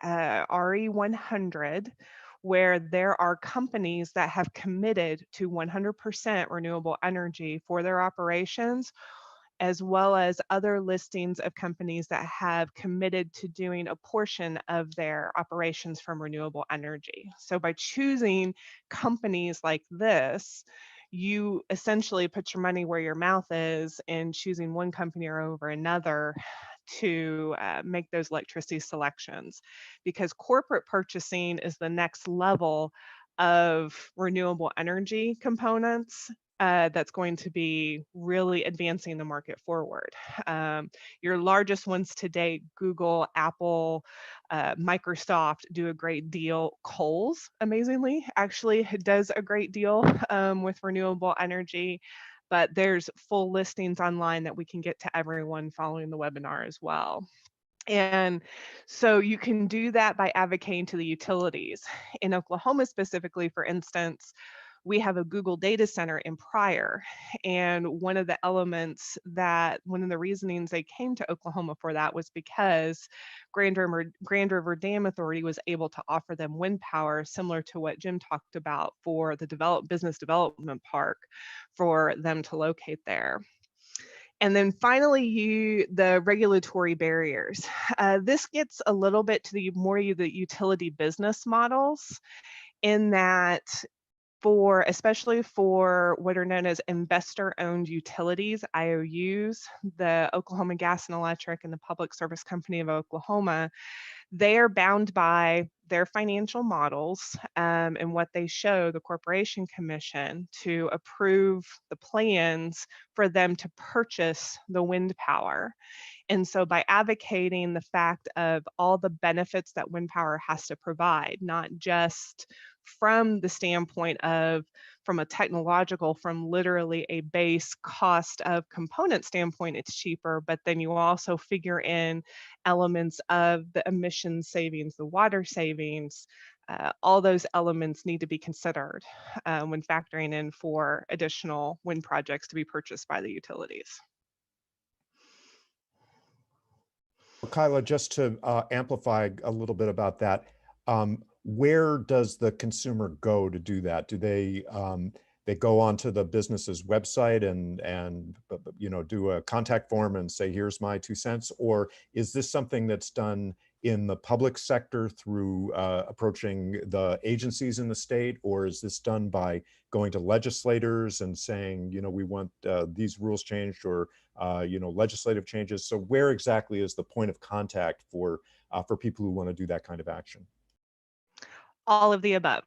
RE100, where there are companies that have committed to 100% renewable energy for their operations, as well as other listings of companies that have committed to doing a portion of their operations from renewable energy. So by choosing companies like this, you essentially put your money where your mouth is in choosing one company or over another to make those electricity selections, because corporate purchasing is the next level of renewable energy components that's going to be really advancing the market forward. Your largest ones today, Google, Apple, Microsoft, do a great deal. Kohl's, amazingly, actually does a great deal with renewable energy. But there's full listings online that we can get to everyone following the webinar as well. And so you can do that by advocating to the utilities. In Oklahoma specifically, for instance, we have a Google data center in Pryor. And one of the reasonings they came to Oklahoma for that was because Grand River Dam Authority was able to offer them wind power, similar to what Jim talked about for the business development park, for them to locate there. And then finally, the regulatory barriers. This gets a little bit to the utility business models, in that especially for what are known as investor-owned utilities, IOUs, the Oklahoma Gas and Electric and the Public Service Company of Oklahoma, they are bound by their financial models and what they show the Corporation Commission to approve the plans for them to purchase the wind power. And so by advocating the fact of all the benefits that wind power has to provide, not just from the standpoint of, from a technological, from literally a base cost of component standpoint, it's cheaper, but then you also figure in elements of the emission savings, the water savings, all those elements need to be considered when factoring in for additional wind projects to be purchased by the utilities. Kylah, just to amplify a little bit about that, where does the consumer go to do that? Do they go onto the business's website and do a contact form and say, here's my 2 cents? Or is this something that's done in the public sector through approaching the agencies in the state? Or is this done by going to legislators and saying, we want these rules changed, or legislative changes? So where exactly is the point of contact for people who want to do that kind of action? All of the above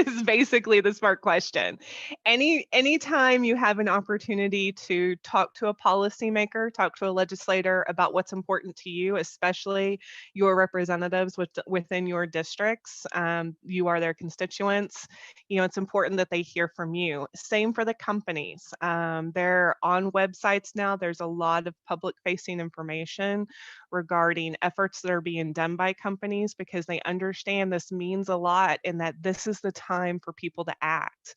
is basically the smart question. Anytime you have an opportunity to talk to a policymaker, talk to a legislator about what's important to you, especially your representatives within your districts, you are their constituents, it's important that they hear from you. Same for the companies. They're on websites now. There's a lot of public facing information regarding efforts that are being done by companies, because they understand this means a lot and that this is the time for people to act,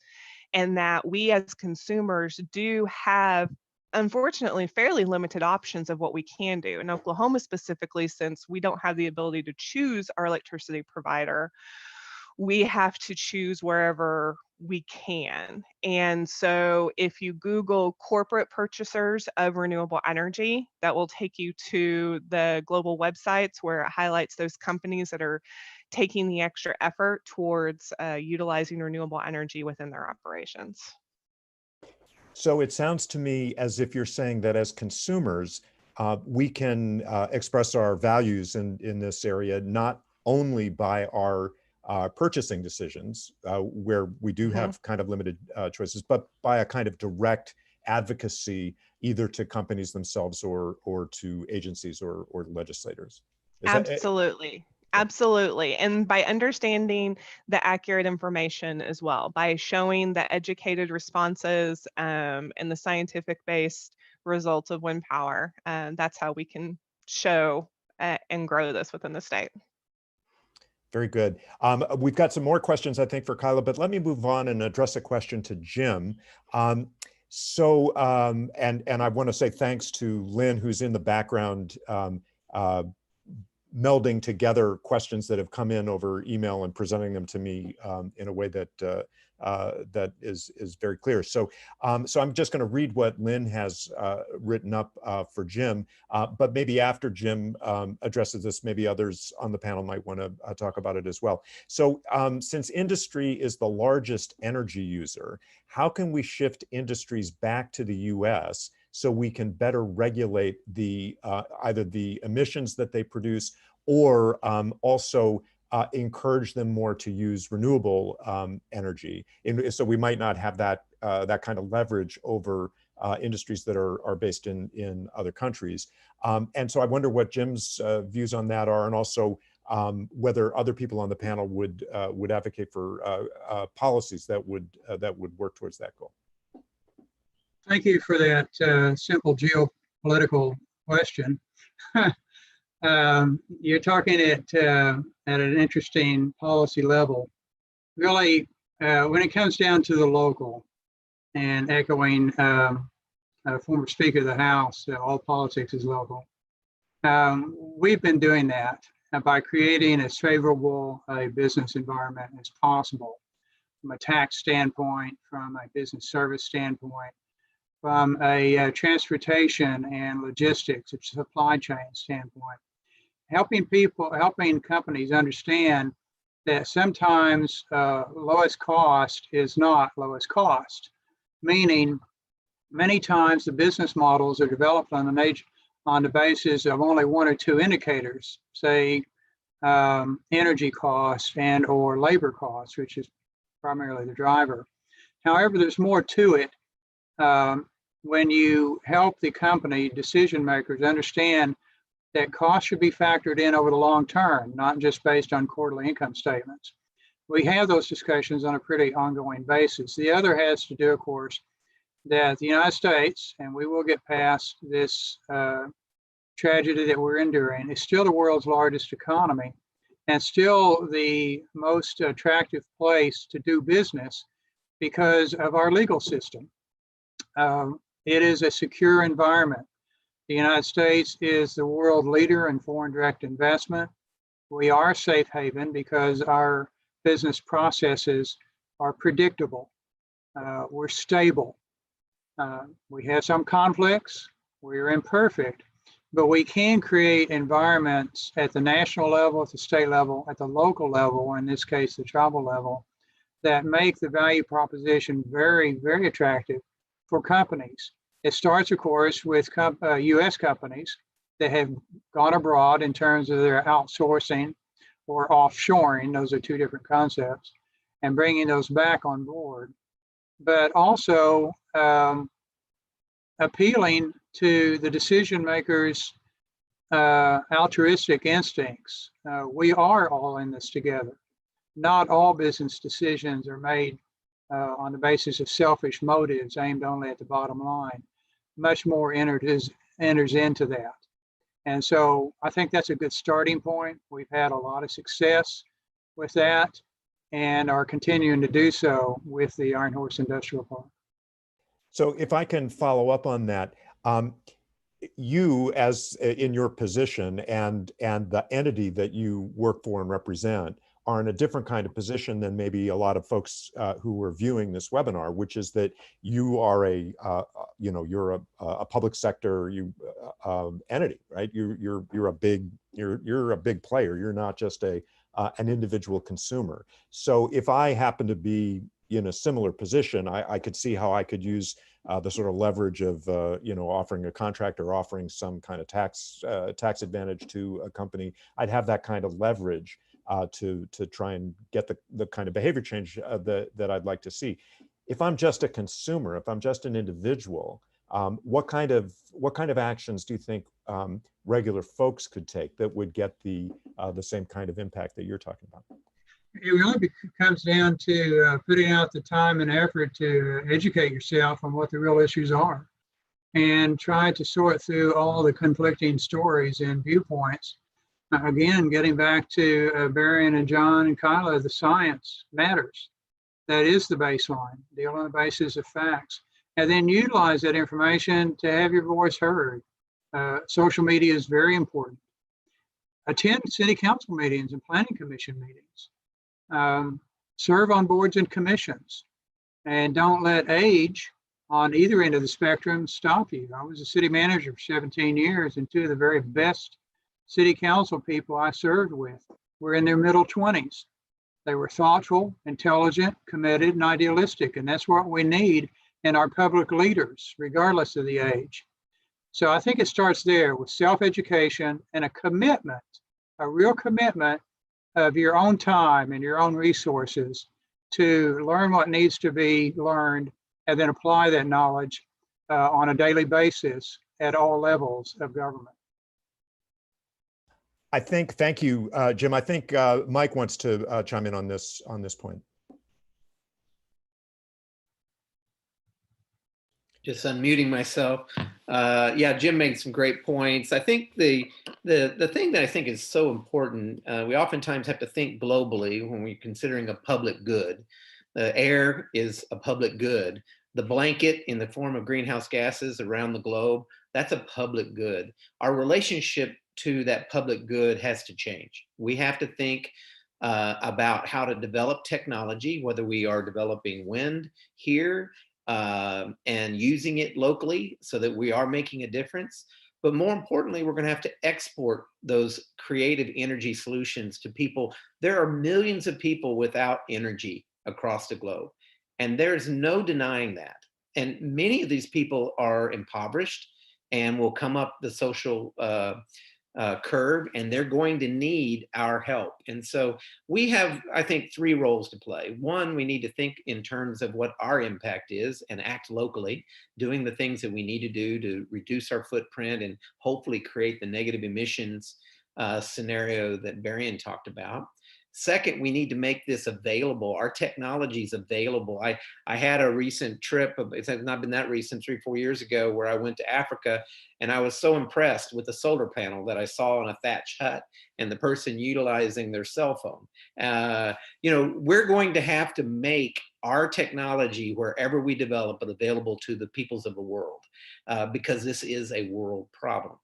and that we as consumers do have, unfortunately, fairly limited options of what we can do. In Oklahoma specifically, since we don't have the ability to choose our electricity provider, we have to choose wherever we can. And so if you Google corporate purchasers of renewable energy, that will take you to the global websites where it highlights those companies that are taking the extra effort towards utilizing renewable energy within their operations. So it sounds to me as if you're saying that as consumers, we can express our values in this area, not only by our purchasing decisions, where we do have kind of limited choices, but by a kind of direct advocacy, either to companies themselves or to agencies or legislators. Absolutely. Absolutely. And by understanding the accurate information as well, by showing the educated responses and the scientific-based results of wind power, that's how we can show and grow this within the state. Very good. We've got some more questions, I think, for Kylah, but let me move on and address a question to Jim. And I want to say thanks to Lynn, who's in the background, melding together questions that have come in over email and presenting them to me in a way that that is very clear. So I'm just going to read what Lynn has written up for Jim, but maybe after Jim addresses this, maybe others on the panel might want to talk about it as well. So since industry is the largest energy user, how can we shift industries back to the US so we can better regulate the either the emissions that they produce, or also encourage them more to use renewable energy? So we might not have that that kind of leverage over industries that are based in other countries. And so I wonder what Jim's views on that are, and also whether other people on the panel would advocate for policies that would work towards that goal. Thank you for that simple geopolitical question. You're talking at an interesting policy level. Really, when it comes down to the local, and echoing a former Speaker of the House, all politics is local. We've been doing that by creating as favorable a business environment as possible, from a tax standpoint, from a business service standpoint, from a transportation and logistics, supply chain standpoint, helping companies understand that sometimes lowest cost is not lowest cost, meaning many times the business models are developed on on the basis of only one or two indicators, say energy costs and or labor costs, which is primarily the driver. However, there's more to it when you help the company decision makers understand that costs should be factored in over the long term, not just based on quarterly income statements. We have those discussions on a pretty ongoing basis. The other has to do, of course, that the United States, and we will get past this tragedy that we're enduring, is still the world's largest economy and still the most attractive place to do business because of our legal system. It is a secure environment. The United States is the world leader in foreign direct investment. We are a safe haven because our business processes are predictable. We're stable. We have some conflicts. We're imperfect, but we can create environments at the national level, at the state level, at the local level, in this case, the tribal level, that make the value proposition very, very attractive for companies. It starts, of course, with U.S. companies that have gone abroad in terms of their outsourcing or offshoring. Those are two different concepts, and bringing those back on board. But also appealing to the decision makers' altruistic instincts. We are all in this together. Not all business decisions are made on the basis of selfish motives aimed only at the bottom line. Much more enters into that. And so I think that's a good starting point. We've had a lot of success with that and are continuing to do so with the Iron Horse Industrial Park. So if I can follow up on that, you as in your position and the entity that you work for and represent are in a different kind of position than maybe a lot of folks who are viewing this webinar, which is that you are you're a public sector entity, right? You're a big player. You're not just an individual consumer. So if I happen to be in a similar position, I could see how I could use the sort of leverage of offering a contract or offering some kind of tax advantage to a company. I'd have that kind of leverage to try and get the kind of behavior change that I'd like to see. If I'm just a consumer, if I'm just an individual, what kind of actions do you think regular folks could take that would get the same kind of impact that you're talking about? It really comes down to putting out the time and effort to educate yourself on what the real issues are and try to sort through all the conflicting stories and viewpoints. Again, getting back to Berrien and John and Kylah, the science matters. That is the baseline, deal on the basis of facts, and then utilize that information to have your voice heard. Social media is very important. Attend city council meetings and planning commission meetings. Serve on boards and commissions, and don't let age on either end of the spectrum stop you. I was a city manager for 17 years, and two of the very best city council people I served with were in their middle 20s. They were thoughtful, intelligent, committed, and idealistic, and that's what we need in our public leaders, regardless of the age. So I think it starts there with self-education and a commitment, a real commitment of your own time and your own resources to learn what needs to be learned and then apply that knowledge on a daily basis at all levels of government. Thank you, Jim. I think Mike wants to chime in on this point. Just unmuting myself. Yeah, Jim made some great points. I think the thing that I think is so important, we oftentimes have to think globally when we're considering a public good. The air is a public good. The blanket in the form of greenhouse gases around the globe, that's a public good. Our relationship to that public good has to change. We have to think about how to develop technology, whether we are developing wind here and using it locally so that we are making a difference. But more importantly, we're going to have to export those creative energy solutions to people. There are millions of people without energy across the globe, and there's no denying that. And many of these people are impoverished and will come up the social curve, and they're going to need our help. And so we have, I think, 3 roles to play. One, we need to think in terms of what our impact is and act locally, doing the things that we need to do to reduce our footprint and hopefully create the negative emissions scenario that Berrien talked about. Second, we need to make this available. Our technology is available. I had a recent trip, it's not been that recent, 3 or 4 years ago, where I went to Africa, and I was so impressed with the solar panel that I saw on a thatch hut and the person utilizing their cell phone. You know, we're going to have to make our technology, wherever we develop it, available to the peoples of the world, because this is a world problem.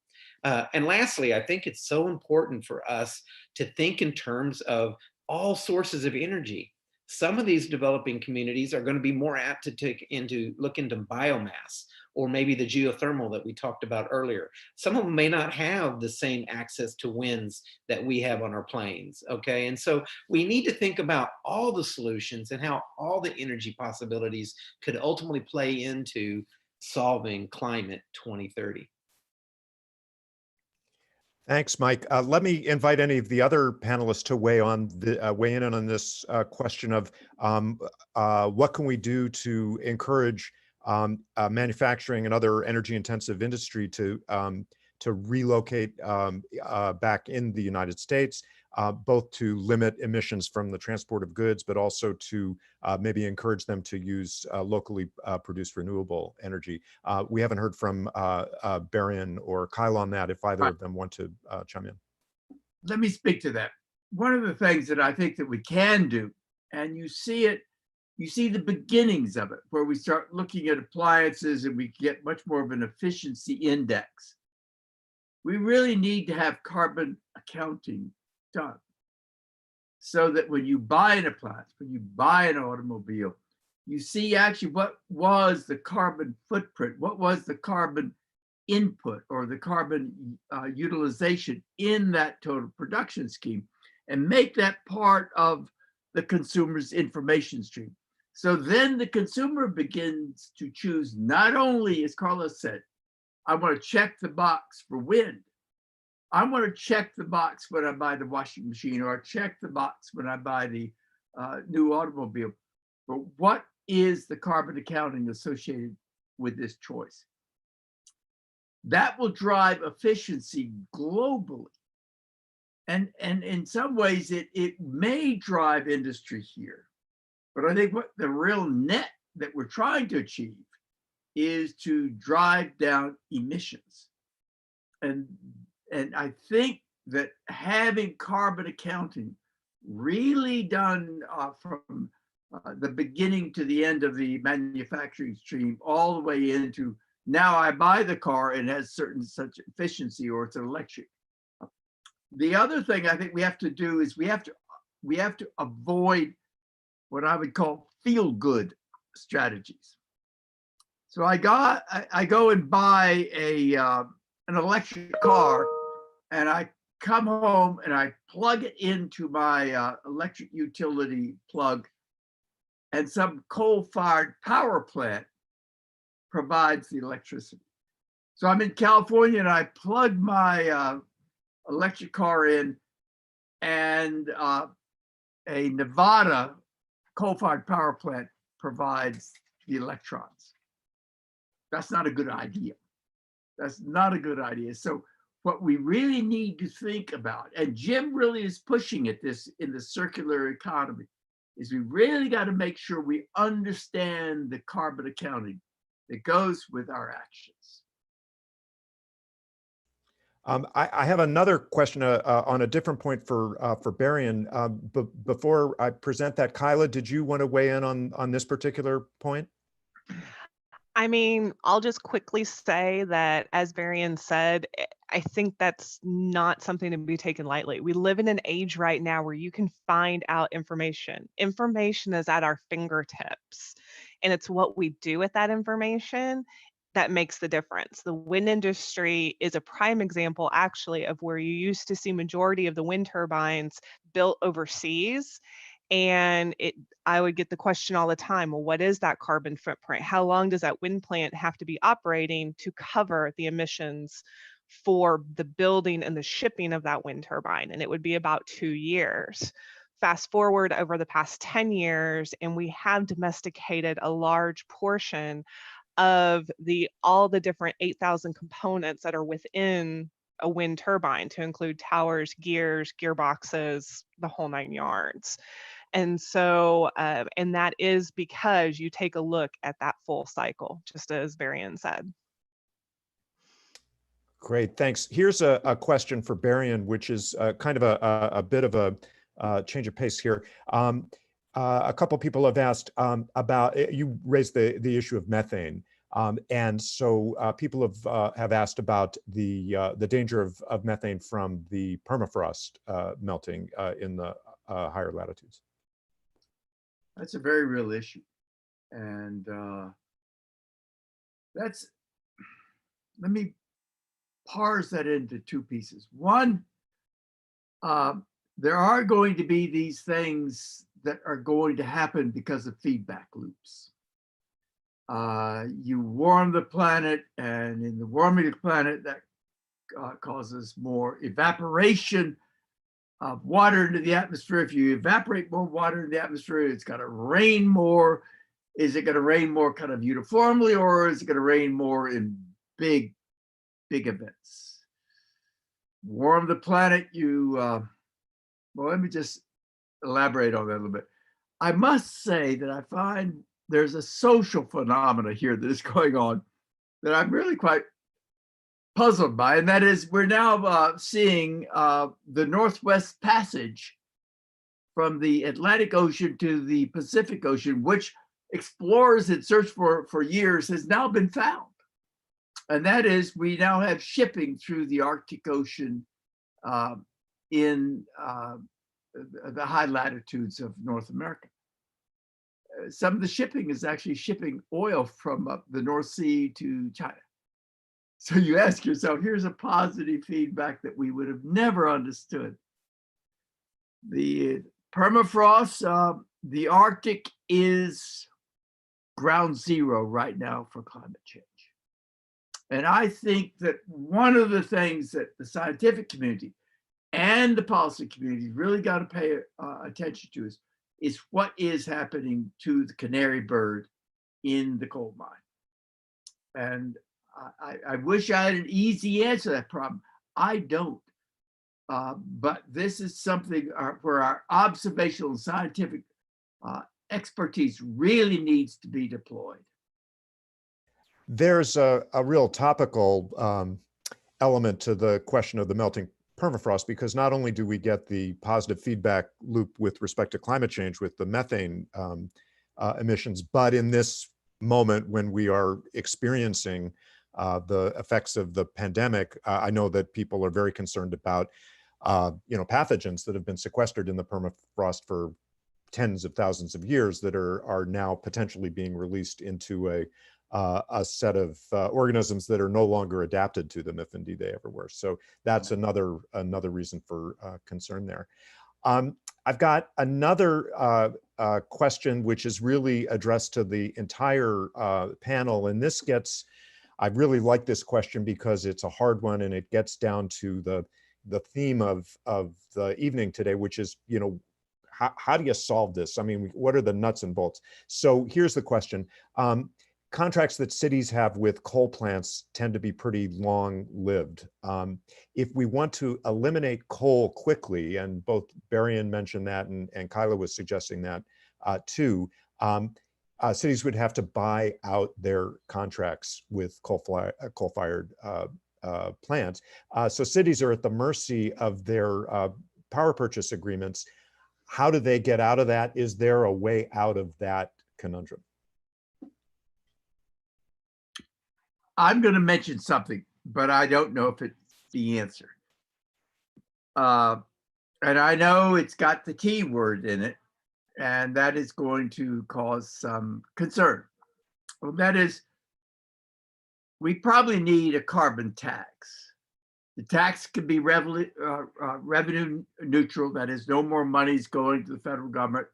And lastly, I think it's so important for us to think in terms of all sources of energy. Some of these developing communities are going to be more apt to look into biomass, or maybe the geothermal that we talked about earlier. Some of them may not have the same access to winds that we have on our plains, okay? And so we need to think about all the solutions and how all the energy possibilities could ultimately play into solving climate 2030. Thanks, Mike. Let me invite any of the other panelists to weigh in on this question of what can we do to encourage manufacturing and other energy-intensive industry to relocate back in the United States, both to limit emissions from the transport of goods, but also to maybe encourage them to use locally produced renewable energy. We haven't heard from Berrien or Kylah on that, if either of them want to chime in. Let me speak to that. One of the things that I think that we can do, and you see the beginnings of it, where we start looking at appliances and we get much more of an efficiency index. We really need to have carbon accounting done, so that when you buy an appliance, when you buy an automobile, you see actually what was the carbon footprint, what was the carbon input or the carbon utilization in that total production scheme, and make that part of the consumer's information stream. So then the consumer begins to choose, not only, as Kylah said, I want to check the box for wind. I want to check the box when I buy the washing machine, or I check the box when I buy the new automobile. But what is the carbon accounting associated with this choice? That will drive efficiency globally. And in some ways, it may drive industry here. But I think what the real net that we're trying to achieve is to drive down emissions. And I think that having carbon accounting really done from the beginning to the end of the manufacturing stream, all the way into now I buy the car and it has certain such efficiency, or it's an electric. The other thing I think we have to do is we have to avoid what I would call feel-good strategies. So I go and buy an electric car, and I come home and I plug it into my electric utility plug, and some coal-fired power plant provides the electricity. So I'm in California and I plug my electric car in, and a Nevada coal-fired power plant provides the electrons. That's not a good idea. That's not a good idea. So what we really need to think about, and Jim really is pushing at this in the circular economy, is we really got to make sure we understand the carbon accounting that goes with our actions. I have another question on a different point for Berrien. But before I present that, Kylah, did you want to weigh in on this particular point? I mean, I'll just quickly say that, as Berrien said, I think that's not something to be taken lightly. We live in an age right now where you can find out information. Information is at our fingertips, and it's what we do with that information that makes the difference. The wind industry is a prime example, actually, of where you used to see majority of the wind turbines built overseas. And I would get the question all the time, well, what is that carbon footprint? How long does that wind plant have to be operating to cover the emissions for the building and the shipping of that wind turbine? And it would be about 2 years. Fast forward over the past 10 years, and we have domesticated a large portion of all the different 8,000 components that are within a wind turbine, to include towers, gears, gearboxes, the whole 9 yards. And so, and that is because you take a look at that full cycle, just as Berrien said. Great, thanks. Here's a question for Berrien, which is kind of a bit of a change of pace here. A couple people have asked about, you raised the issue of methane. And so people have asked about the danger of methane from the permafrost melting in the higher latitudes. That's a very real issue. And let me parse that into two pieces. One, there are going to be these things that are going to happen because of feedback loops. You warm the planet, and in the warming of the planet, that causes more evaporation of water into the atmosphere. If you evaporate more water in the atmosphere, it's going to rain more. Is it going to rain more kind of uniformly, or is it going to rain more in big events? Warm the planet, well, let me just elaborate on that a little bit. I must say that I find there's a social phenomena here that is going on that I'm really quite puzzled by, and that is we're now seeing the Northwest Passage from the Atlantic Ocean to the Pacific Ocean, which explorers had searched for years, has now been found. And that is, we now have shipping through the Arctic Ocean in the high latitudes of North America. Some of the shipping is actually shipping oil from the North Sea to China. So you ask yourself, here's a positive feedback that we would have never understood. The permafrost, the Arctic is ground zero right now for climate change. And I think that one of the things that the scientific community and the policy community really got to pay attention to is what is happening to the canary bird in the coal mine. And I wish I had an easy answer to that problem. I don't. But this is something where our observational and scientific expertise really needs to be deployed. There's a real topical element to the question of the melting permafrost, because not only do we get the positive feedback loop with respect to climate change with the methane emissions, but in this moment when we are experiencing the effects of the pandemic, I know that people are very concerned about pathogens that have been sequestered in the permafrost for tens of thousands of years that are now potentially being released into a set of organisms that are no longer adapted to them, if indeed they ever were. So that's another reason for concern there. I've got another question which is really addressed to the entire panel, and this gets, I really like this question because it's a hard one and it gets down to the theme of the evening today, which is, how do you solve this? I mean, what are the nuts and bolts? So here's the question. Contracts that cities have with coal plants tend to be pretty long-lived. If we want to eliminate coal quickly, and both Berrien mentioned that and Kylah was suggesting that too, cities would have to buy out their contracts with coal-fired plants. So cities are at the mercy of their power purchase agreements. How do they get out of that? Is there a way out of that conundrum? I'm going to mention something, but I don't know if it's the answer. And I know it's got the T word in it, and that is going to cause some concern. Well, that is, we probably need a carbon tax. The tax could be revenue neutral. That is, no more money is going to the federal government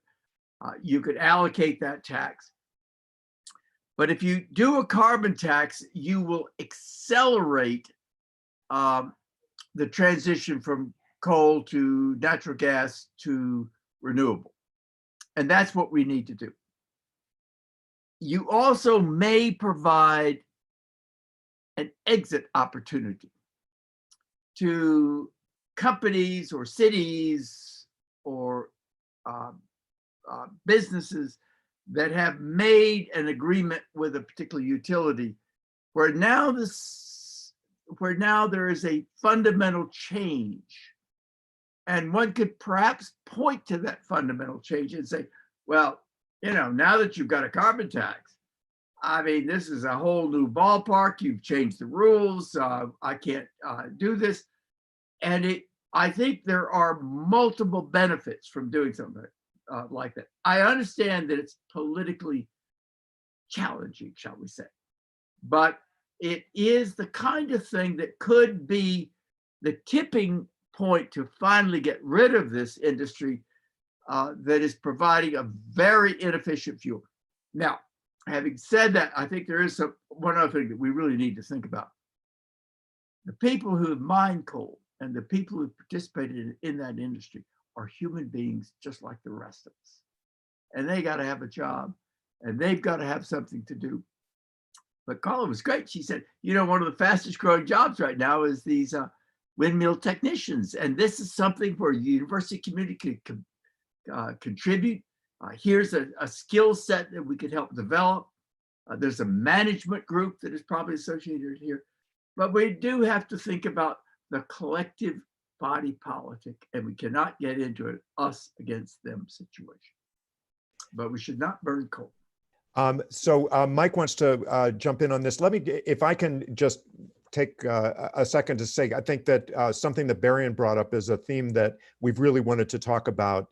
You could allocate that tax. But if you do a carbon tax, you will accelerate the transition from coal to natural gas to renewable. And that's what we need to do. You also may provide an exit opportunity to companies or cities or businesses that have made an agreement with a particular utility where now there is a fundamental change. And one could perhaps point to that fundamental change and say, well, now that you've got a carbon tax, I mean, this is a whole new ballpark. You've changed the rules. I can't do this. And I think there are multiple benefits from doing something like that. I understand that it's politically challenging, shall we say, but it is the kind of thing that could be the tipping point to finally get rid of this industry that is providing a very inefficient fuel. Now, having said that, I think there is one other thing that we really need to think about. The people who mine coal and the people who participated in that industry are human beings just like the rest of us. And they got to have a job and they've got to have something to do. But Kylah was great. She said, one of the fastest growing jobs right now is these windmill technicians. And this is something where the university community could contribute. Here's a skill set that we could help develop. There's a management group that is probably associated here. But we do have to think about the collective body politic, and we cannot get into an us against them situation. But we should not burn coal. So Mike wants to jump in on this. If I can just take a second to say, I think that something that Berrien brought up is a theme that we've really wanted to talk about,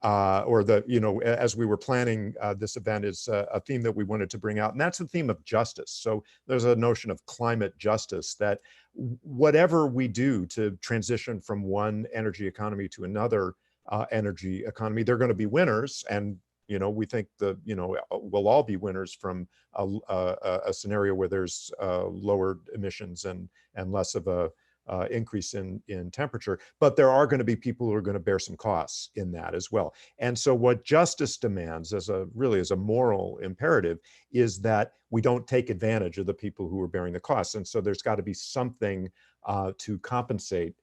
as we were planning this event, is a theme that we wanted to bring out, and that's the theme of justice. So there's a notion of climate justice, that whatever we do to transition from one energy economy to another energy economy, they're going to be winners. And we think we'll all be winners from a scenario where there's lower emissions and less of a increase in temperature. But there are going to be people who are going to bear some costs in that as well. And so what justice demands as a moral imperative is that we don't take advantage of the people who are bearing the costs. And so there's got to be something to compensate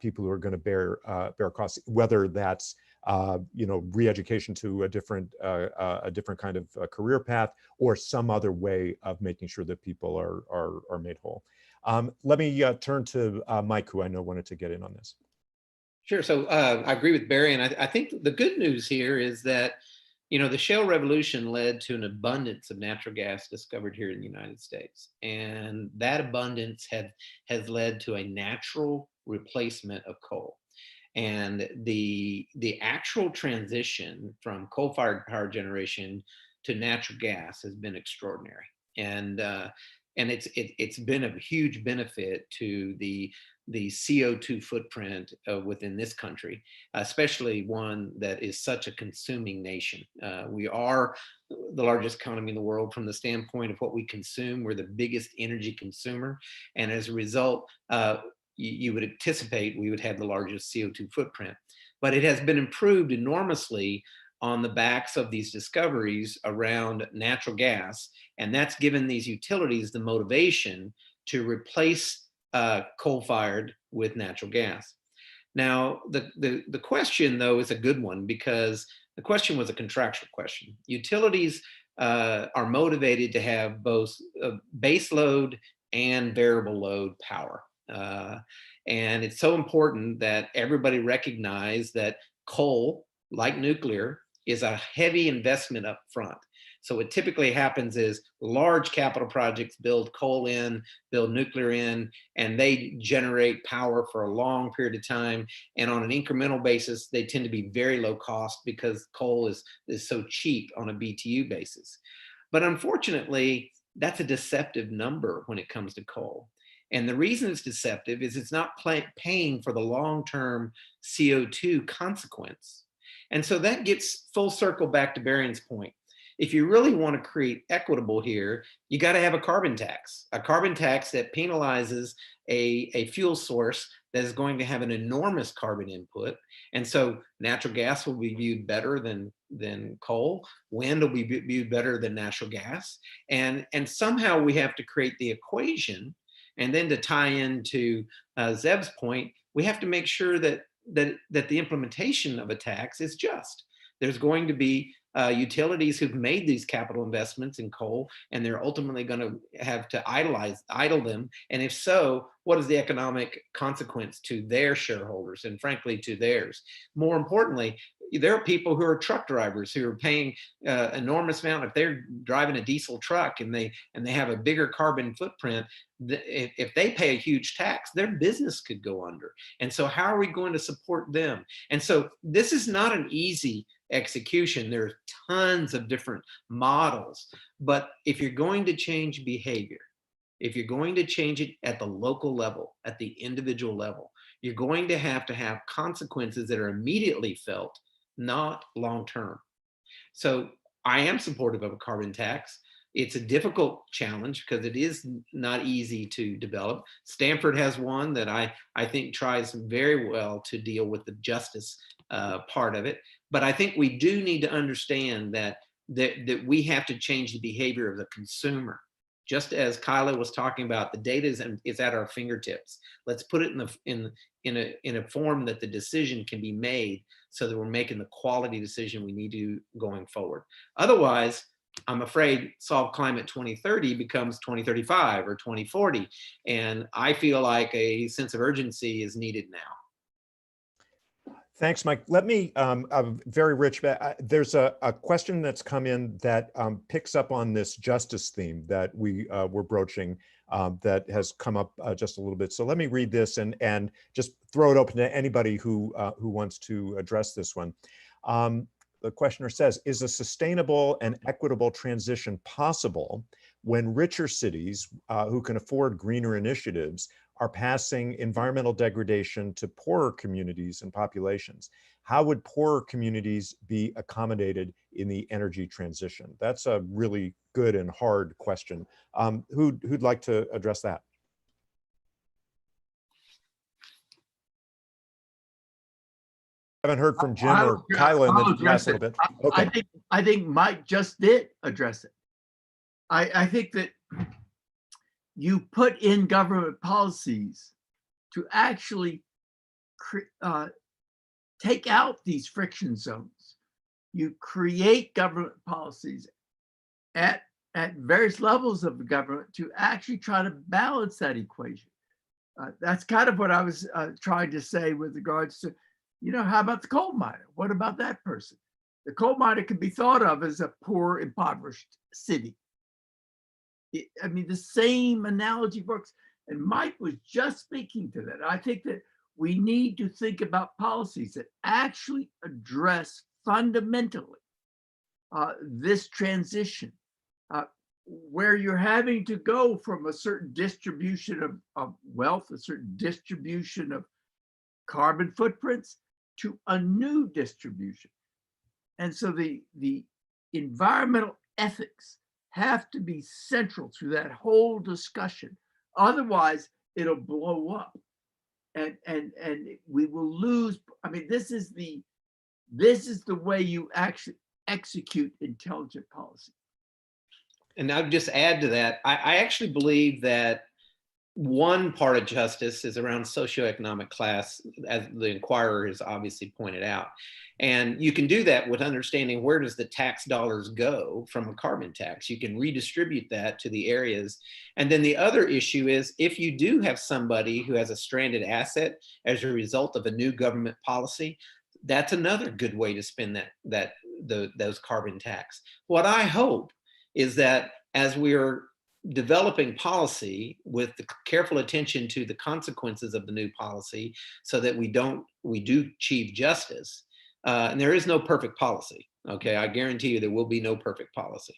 people who are going to bear costs, whether that's re-education to a different kind of career path, or some other way of making sure that people are made whole. Let me turn to Mike, who I know wanted to get in on this. Sure. So I agree with Barry, and I think the good news here is that the shale revolution led to an abundance of natural gas discovered here in the United States, and that abundance has led to a natural replacement of coal. And the actual transition from coal-fired power generation to natural gas has been extraordinary, and it's been a huge benefit to the CO2 footprint within this country, especially one that is such a consuming nation. We are the largest economy in the world from the standpoint of what we consume. We're the biggest energy consumer, and as a result, you would anticipate we would have the largest CO2 footprint. But it has been improved enormously on the backs of these discoveries around natural gas, and that's given these utilities the motivation to replace coal-fired with natural gas. Now, the question, though, is a good one, because the question was a contractual question. Utilities are motivated to have both base load and variable load power. And it's so important that everybody recognize that coal, like nuclear, is a heavy investment up front. So what typically happens is large capital projects build coal in, build nuclear in, and they generate power for a long period of time. And on an incremental basis, they tend to be very low cost because coal is so cheap on a BTU basis. But unfortunately, that's a deceptive number when it comes to coal. And the reason it's deceptive is it's not paying for the long-term CO2 consequence. And so that gets full circle back to Berrien's point. If you really want to create equitable here, you got to have a carbon tax that penalizes a fuel source that is going to have an enormous carbon input. And so natural gas will be viewed better than coal. Wind will be viewed better than natural gas. And somehow we have to create the equation. And then to tie into Zeb's point, we have to make sure that the implementation of a tax is just. There's going to be utilities who've made these capital investments in coal, and they're ultimately going to have to idle them. And if so, what is the economic consequence to their shareholders and frankly to theirs? More importantly, there are people who are truck drivers who are paying enormous amount. If they're driving a diesel truck and they have a bigger carbon footprint, if they pay a huge tax, their business could go under. And so how are we going to support them? And so this is not an easy execution. There are tons of different models, but if you're going to change behavior, if you're going to change it at the local level, at the individual level, you're going to have consequences that are immediately felt, not long-term. So I am supportive of a carbon tax. It's a difficult challenge because it is not easy to develop. Stanford has one that I think tries very well to deal with the justice part of it. But I think we do need to understand that we have to change the behavior of the consumer. Just as Kylah was talking about, the data is at our fingertips. Let's put it in a form that the decision can be made so that we're making the quality decision we need to going forward. Otherwise, I'm afraid Solve Climate 2030 becomes 2035 or 2040. And I feel like a sense of urgency is needed now. Thanks, Mike. Let me, very rich, there's a question that's come in that picks up on this justice theme that we were broaching that has come up just a little bit. So let me read this and just throw it open to anybody who wants to address this one. The questioner says, is a sustainable and equitable transition possible when richer cities who can afford greener initiatives are passing environmental degradation to poorer communities and populations? How would poorer communities be accommodated in the energy transition? That's a really good and hard question. Who'd like to address that? I haven't heard from Jim or Kylah in the last little bit. Okay. I think Mike just did address it. I think that you put in government policies to actually take out these friction zones. You create government policies at various levels of the government to actually try to balance that equation. That's kind of what I was trying to say with regards to, how about the coal miner? What about that person? The coal miner can be thought of as a poor, impoverished city. I mean, the same analogy works. And Mike was just speaking to that. I think that we need to think about policies that actually address fundamentally this transition, where you're having to go from a certain distribution of wealth, a certain distribution of carbon footprints to a new distribution. And so the environmental ethics have to be central to that whole discussion. Otherwise, it'll blow up, and we will lose. I mean, this is the way you actually execute intelligent policy. And I would just add to that. I actually believe that one part of justice is around socioeconomic class, as the Inquirer has obviously pointed out. And you can do that with understanding where does the tax dollars go from a carbon tax. You can redistribute that to the areas. And then the other issue is if you do have somebody who has a stranded asset as a result of a new government policy, that's another good way to spend those carbon tax. What I hope is that as we're developing policy with the careful attention to the consequences of the new policy so that we do achieve justice. And there is no perfect policy, okay? I guarantee you there will be no perfect policy.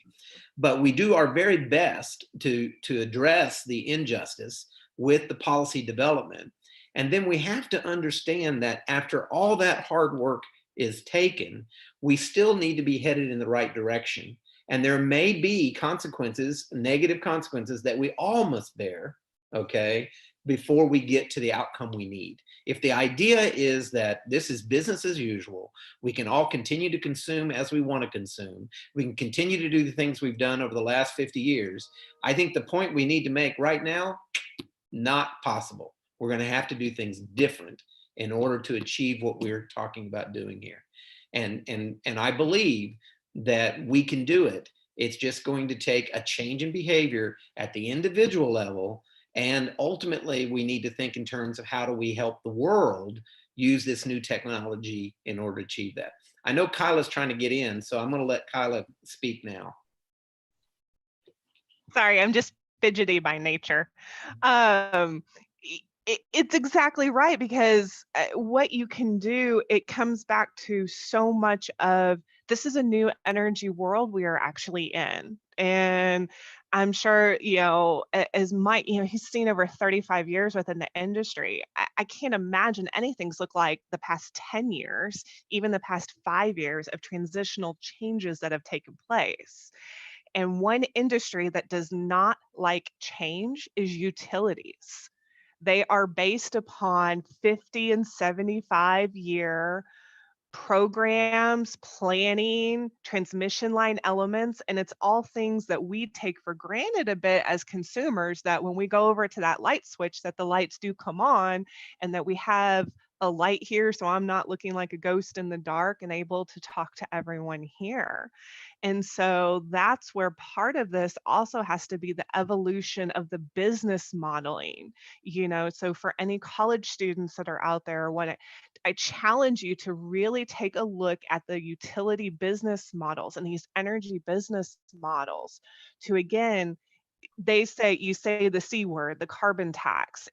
But we do our very best to address the injustice with the policy development. And then we have to understand that after all that hard work is taken, we still need to be headed in the right direction. And there may be consequences, negative consequences that we all must bear, okay, before we get to the outcome we need. If the idea is that this is business as usual, we can all continue to consume as we want to consume, we can continue to do the things we've done over the last 50 years, I think the point we need to make right now, not possible. We're going to have to do things different in order to achieve what we're talking about doing here. And I believe that we can do it. It's just going to take a change in behavior at the individual level. And ultimately, we need to think in terms of how do we help the world use this new technology in order to achieve that. I know Kylah's trying to get in, so I'm going to let Kylah speak now. Sorry, I'm just fidgety by nature. It's exactly right, because what you can do, it comes back to so much of this is a new energy world we are actually in. And I'm sure, as Mike, he's seen over 35 years within the industry. I can't imagine anything's looked like the past 10 years, even the past 5 years of transitional changes that have taken place. And one industry that does not like change is utilities. They are based upon 50 and 75-year programs, planning, transmission line elements, and it's all things that we take for granted a bit as consumers, that when we go over to that light switch, that the lights do come on and that we have a light here so I'm not looking like a ghost in the dark and able to talk to everyone here. And so that's where part of this also has to be the evolution of the business modeling. So for any college students that are out there, I challenge you to really take a look at the utility business models and these energy business models to, again, you say the C word, the carbon tax.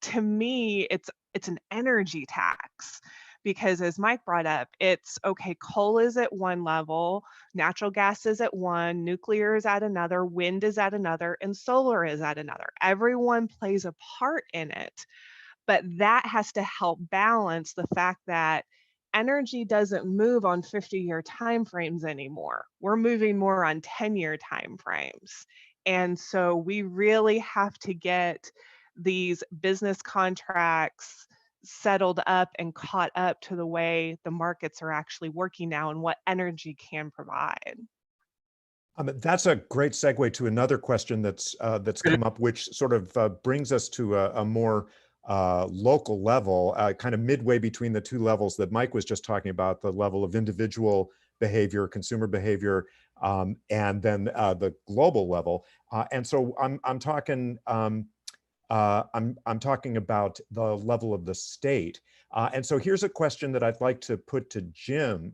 To me, it's an energy tax. Because as Mike brought up, it's okay, coal is at one level, natural gas is at one, nuclear is at another, wind is at another, and solar is at another. Everyone plays a part in it. But that has to help balance the fact that energy doesn't move on 50-year timeframes anymore. We're moving more on 10-year timeframes. And so we really have to get these business contracts settled up and caught up to the way the markets are actually working now and what energy can provide. That's a great segue to another question that's come up, which sort of brings us to a more local level, kind of midway between the two levels that Mike was just talking about, the level of individual behavior, consumer behavior, and then the global level. And so I'm talking about the level of the state. And so here's a question that I'd like to put to Jim,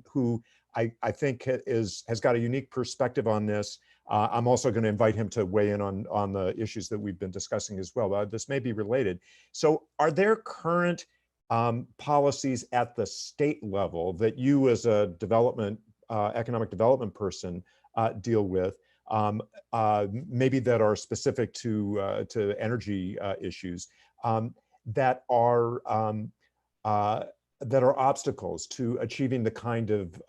who I think has got a unique perspective on this. I'm also going to invite him to weigh in on the issues that we've been discussing as well. This may be related. So are there current policies at the state level that you as a economic development person deal with, maybe that are specific to energy issues, that are obstacles to achieving the kind of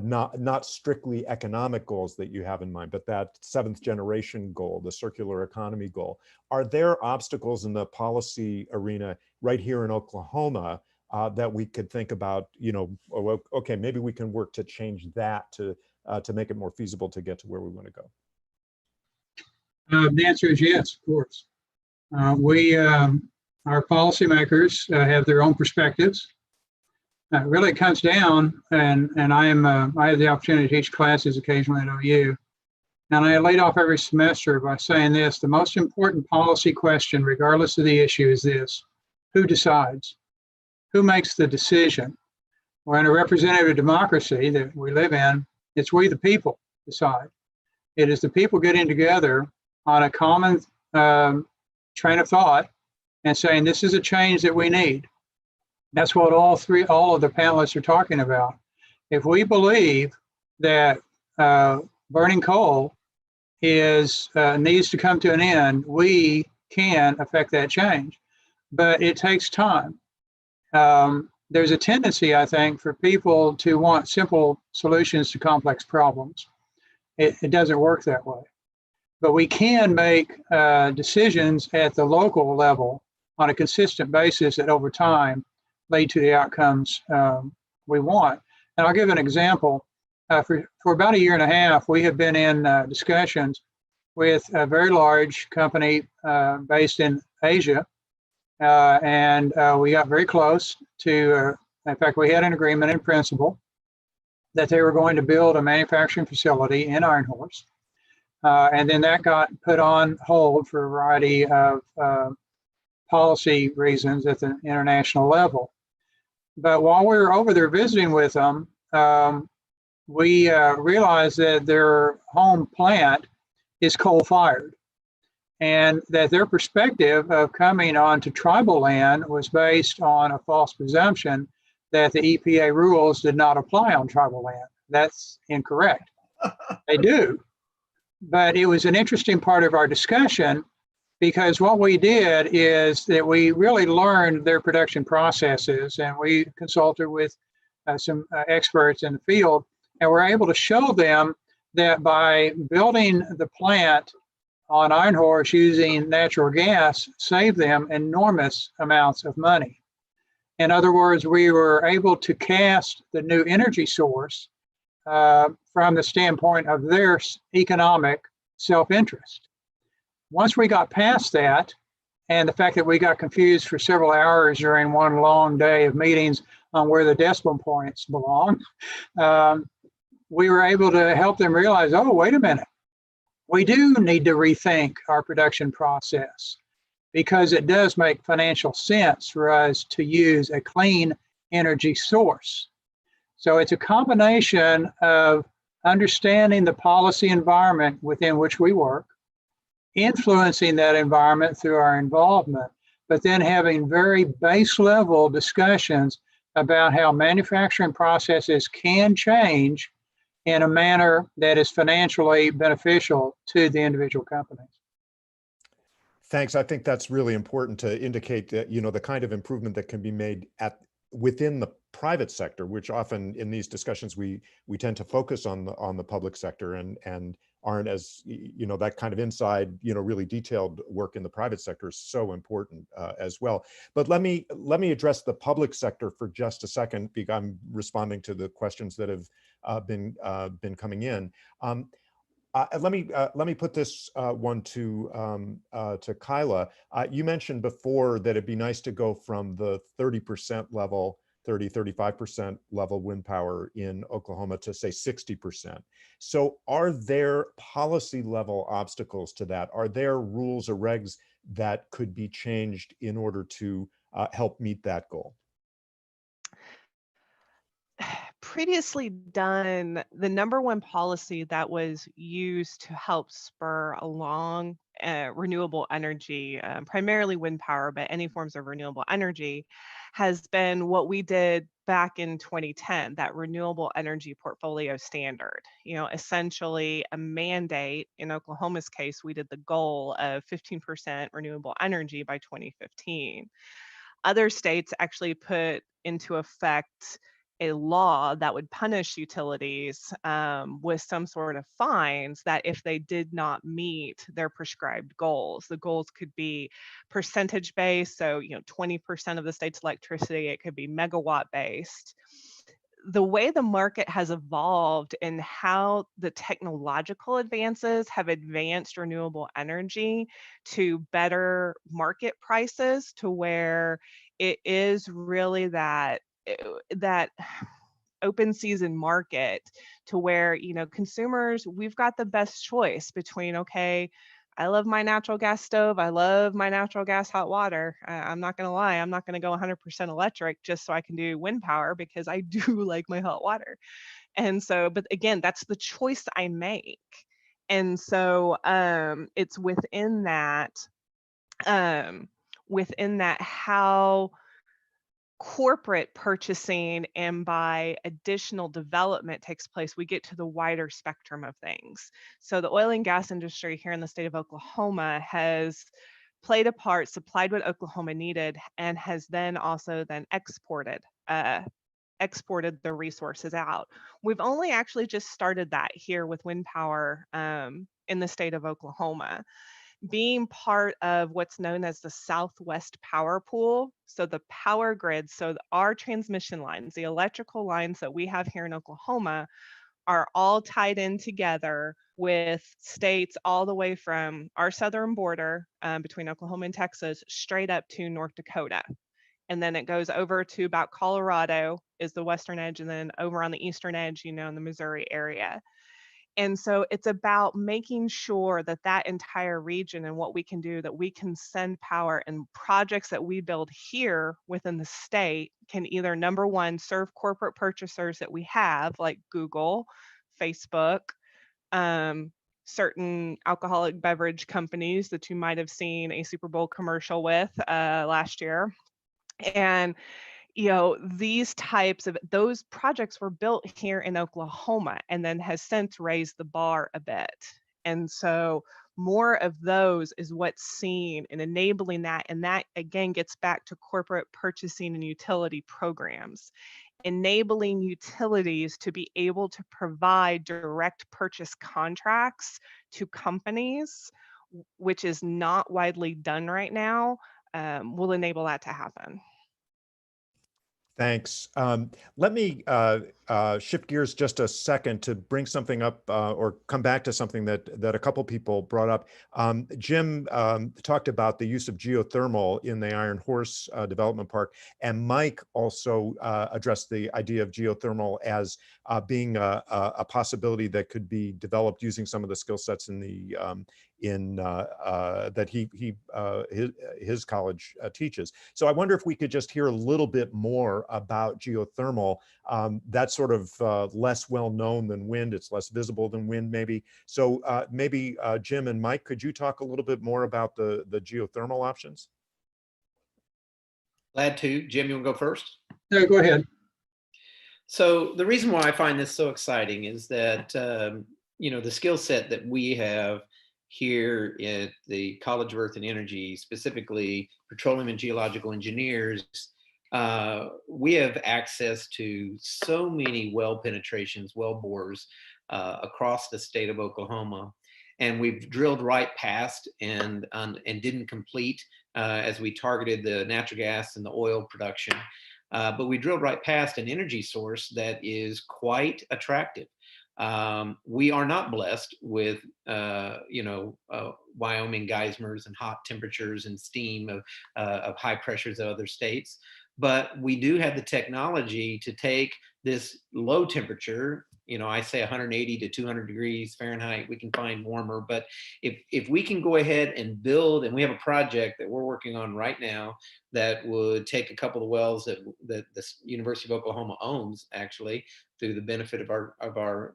not strictly economic goals that you have in mind, but that 7th generation goal, the circular economy goal? Are there obstacles in the policy arena right here in Oklahoma that we could think about, okay, maybe we can work to change that to make it more feasible to get to where we want to go? The answer is yes, of course. Our policymakers have their own perspectives. Really, it comes down, and I have the opportunity to teach classes occasionally at OU, and I laid off every semester by saying this: the most important policy question, regardless of the issue, is this: who decides? Who makes the decision? We're in a representative democracy that we live in. It's we, the people, decide. It is the people getting together on a common train of thought and saying, this is a change that we need. That's what all of the panelists are talking about. If we believe that burning coal needs to come to an end, we can affect that change. But it takes time. there's a tendency, I think, for people to want simple solutions to complex problems. It doesn't work that way. But we can make decisions at the local level on a consistent basis that over time lead to the outcomes we want. And I'll give an example. For about a year and a half, we have been in discussions with a very large company based in Asia. And we got very close to, in fact, we had an agreement in principle that they were going to build a manufacturing facility in Iron Horse. And then that got put on hold for a variety of policy reasons at the international level. But while we were over there visiting with them, we realized that their home plant is coal-fired, and that their perspective of coming onto tribal land was based on a false presumption that the EPA rules did not apply on tribal land. That's incorrect. They do. But it was an interesting part of our discussion, because what we did is that we really learned their production processes, and we consulted with some experts in the field, and we're able to show them that by building the plant on Iron Horse using natural gas saved them enormous amounts of money. In other words, we were able to cast the new energy source from the standpoint of their economic self-interest. Once we got past that, and the fact that we got confused for several hours during one long day of meetings on where the decimal points belong, we were able to help them realize, oh, wait a minute, we do need to rethink our production process, because it does make financial sense for us to use a clean energy source. So it's a combination of understanding the policy environment within which we work, influencing that environment through our involvement, but then having very base level discussions about how manufacturing processes can change in a manner that is financially beneficial to the individual companies. Thanks. I think that's really important to indicate that, you know, the kind of improvement that can be made within the private sector, which often in these discussions we tend to focus on the public sector and aren't as, you know, that kind of inside, you know, really detailed work in the private sector is so important as well. But let me address the public sector for just a second, because I'm responding to the questions that have been coming in. Let me put this one to Kylah. You mentioned before that it'd be nice to go from the 30% level, 35% level wind power in Oklahoma to say 60%. So are there policy level obstacles to that? Are there rules or regs that could be changed in order to help meet that goal? Previously done, the number one policy that was used to help spur along renewable energy, primarily wind power, but any forms of renewable energy, has been what we did back in 2010, that renewable energy portfolio standard. You know, essentially a mandate. In Oklahoma's case, we did the goal of 15% renewable energy by 2015. Other states actually put into effect a law that would punish utilities with some sort of fines that if they did not meet their prescribed goals. The goals could be percentage based, so 20% of the state's electricity. It could be megawatt based. The way the market has evolved and how the technological advances have advanced renewable energy to better market prices, to where it is really that open season market, to where consumers, we've got the best choice between, okay, I love my natural gas stove, I love my natural gas hot water. I'm not going to lie, I'm not going to go 100% electric just so I can do wind power, because I do like my hot water. And so, but again, that's the choice I make. And so it's within that how corporate purchasing and by additional development takes place, we get to the wider spectrum of things. So the oil and gas industry here in the state of Oklahoma has played a part, supplied what Oklahoma needed, and has then also exported exported the resources out. We've only actually just started that here with wind power in the state of Oklahoma, being part of what's known as the Southwest Power Pool. So the power grid, so our transmission lines, the electrical lines that we have here in Oklahoma, are all tied in together with states all the way from our southern border between Oklahoma and Texas straight up to North Dakota. And then it goes over to about Colorado is the western edge, and then over on the eastern edge, in the Missouri area. And so it's about making sure that that entire region and what we can do, that we can send power, and projects that we build here within the state can either, number one, serve corporate purchasers that we have, like Google, Facebook, certain alcoholic beverage companies that you might have seen a Super Bowl commercial with last year. And these types of, those projects were built here in Oklahoma and then has since raised the bar a bit. And so more of those is what's seen in enabling that. And that again gets back to corporate purchasing and utility programs, enabling utilities to be able to provide direct purchase contracts to companies, which is not widely done right now, will enable that to happen. Thanks. Let me shift gears just a second to bring something up or come back to something that a couple people brought up. Jim talked about the use of geothermal in the Iron Horse Development Park, and Mike also addressed the idea of geothermal as being a possibility that could be developed using some of the skill sets in the that his college teaches. So I wonder if we could just hear a little bit more about geothermal. That's sort of less well known than wind. It's less visible than wind, maybe. So maybe Jim and Mike, could you talk a little bit more about the geothermal options? Glad to. Jim, you want to go first? No, go ahead. So the reason why I find this so exciting is that the skill set that we have here at the College of Earth and Energy, specifically petroleum and geological engineers, we have access to so many well penetrations, well bores across the state of Oklahoma. And we've drilled right past and didn't complete as we targeted the natural gas and the oil production. But we drilled right past an energy source that is quite attractive. We are not blessed with, Wyoming geysers and hot temperatures and steam of high pressures of other states. But we do have the technology to take this low temperature, I say 180 to 200 degrees Fahrenheit, we can find warmer. But if we can go ahead and build, and we have a project that we're working on right now that would take a couple of wells that the University of Oklahoma owns, actually, through the benefit of our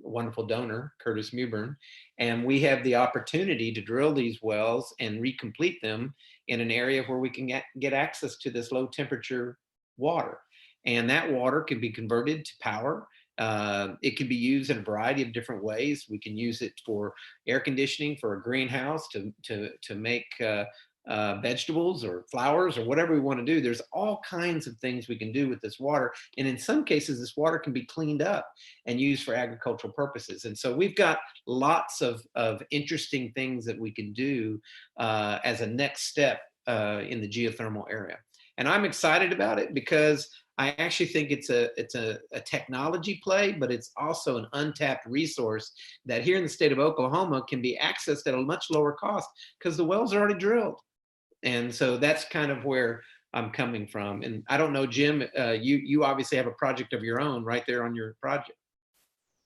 wonderful donor, Curtis Mewbourne. And we have the opportunity to drill these wells and recomplete them in an area where we can get access to this low temperature water. And that water can be converted to power. It can be used in a variety of different ways. We can use it for air conditioning, for a greenhouse, to make vegetables or flowers or whatever we want to do. There's all kinds of things we can do with this water. And in some cases, this water can be cleaned up and used for agricultural purposes. And so we've got lots of interesting things that we can do as a next step in the geothermal area. And I'm excited about it because I actually think it's a technology play, but it's also an untapped resource that here in the state of Oklahoma can be accessed at a much lower cost because the wells are already drilled. And so that's kind of where I'm coming from. And I don't know, Jim, you obviously have a project of your own right there on your project.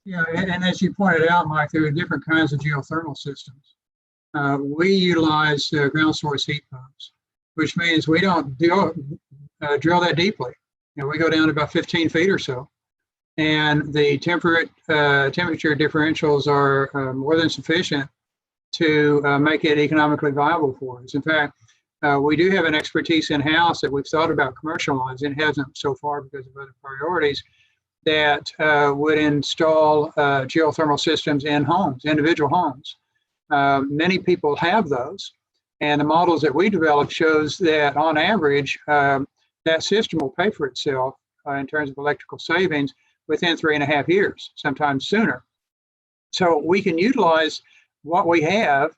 Yeah, and as you pointed out, Mike, there are different kinds of geothermal systems. We utilize ground source heat pumps, which means we don't drill that deeply. We go down to about 15 feet or so. And the temperature differentials are more than sufficient to make it economically viable for us. In fact, we do have an expertise in-house that we've thought about commercializing. It hasn't so far because of other priorities, that would install geothermal systems in homes, individual homes. Many people have those. And the models that we developed shows that on average, that system will pay for itself in terms of electrical savings within 3.5 years, sometimes sooner. So we can utilize what we have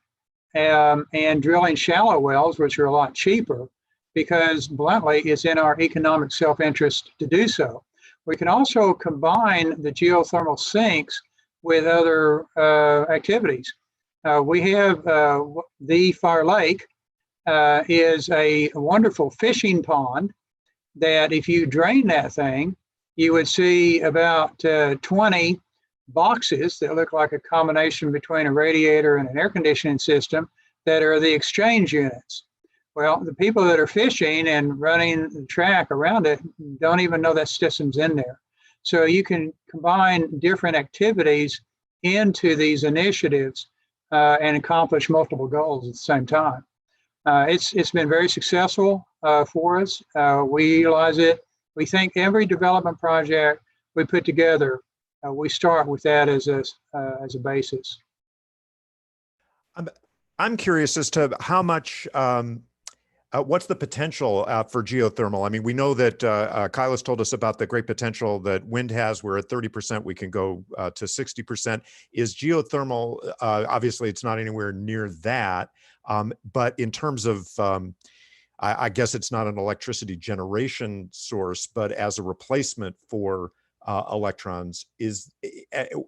and drilling shallow wells, which are a lot cheaper, because bluntly, it's in our economic self-interest to do so. We can also combine the geothermal sinks with other activities. We have the Fire Lake is a wonderful fishing pond that if you drain that thing, you would see about 20 boxes that look like a combination between a radiator and an air conditioning system that are the exchange units. Well, the people that are fishing and running the track around it don't even know that system's in there. So you can combine different activities into these initiatives and accomplish multiple goals at the same time. It's been very successful for us. We utilize it. We think every development project we put together, we start with that as a basis. I'm curious as to how much, what's the potential for geothermal? I mean, we know that Kylah's told us about the great potential that wind has, where at 30% we can go to 60%. Is geothermal, obviously it's not anywhere near that, but in terms of, I guess it's not an electricity generation source, but as a replacement for electrons, is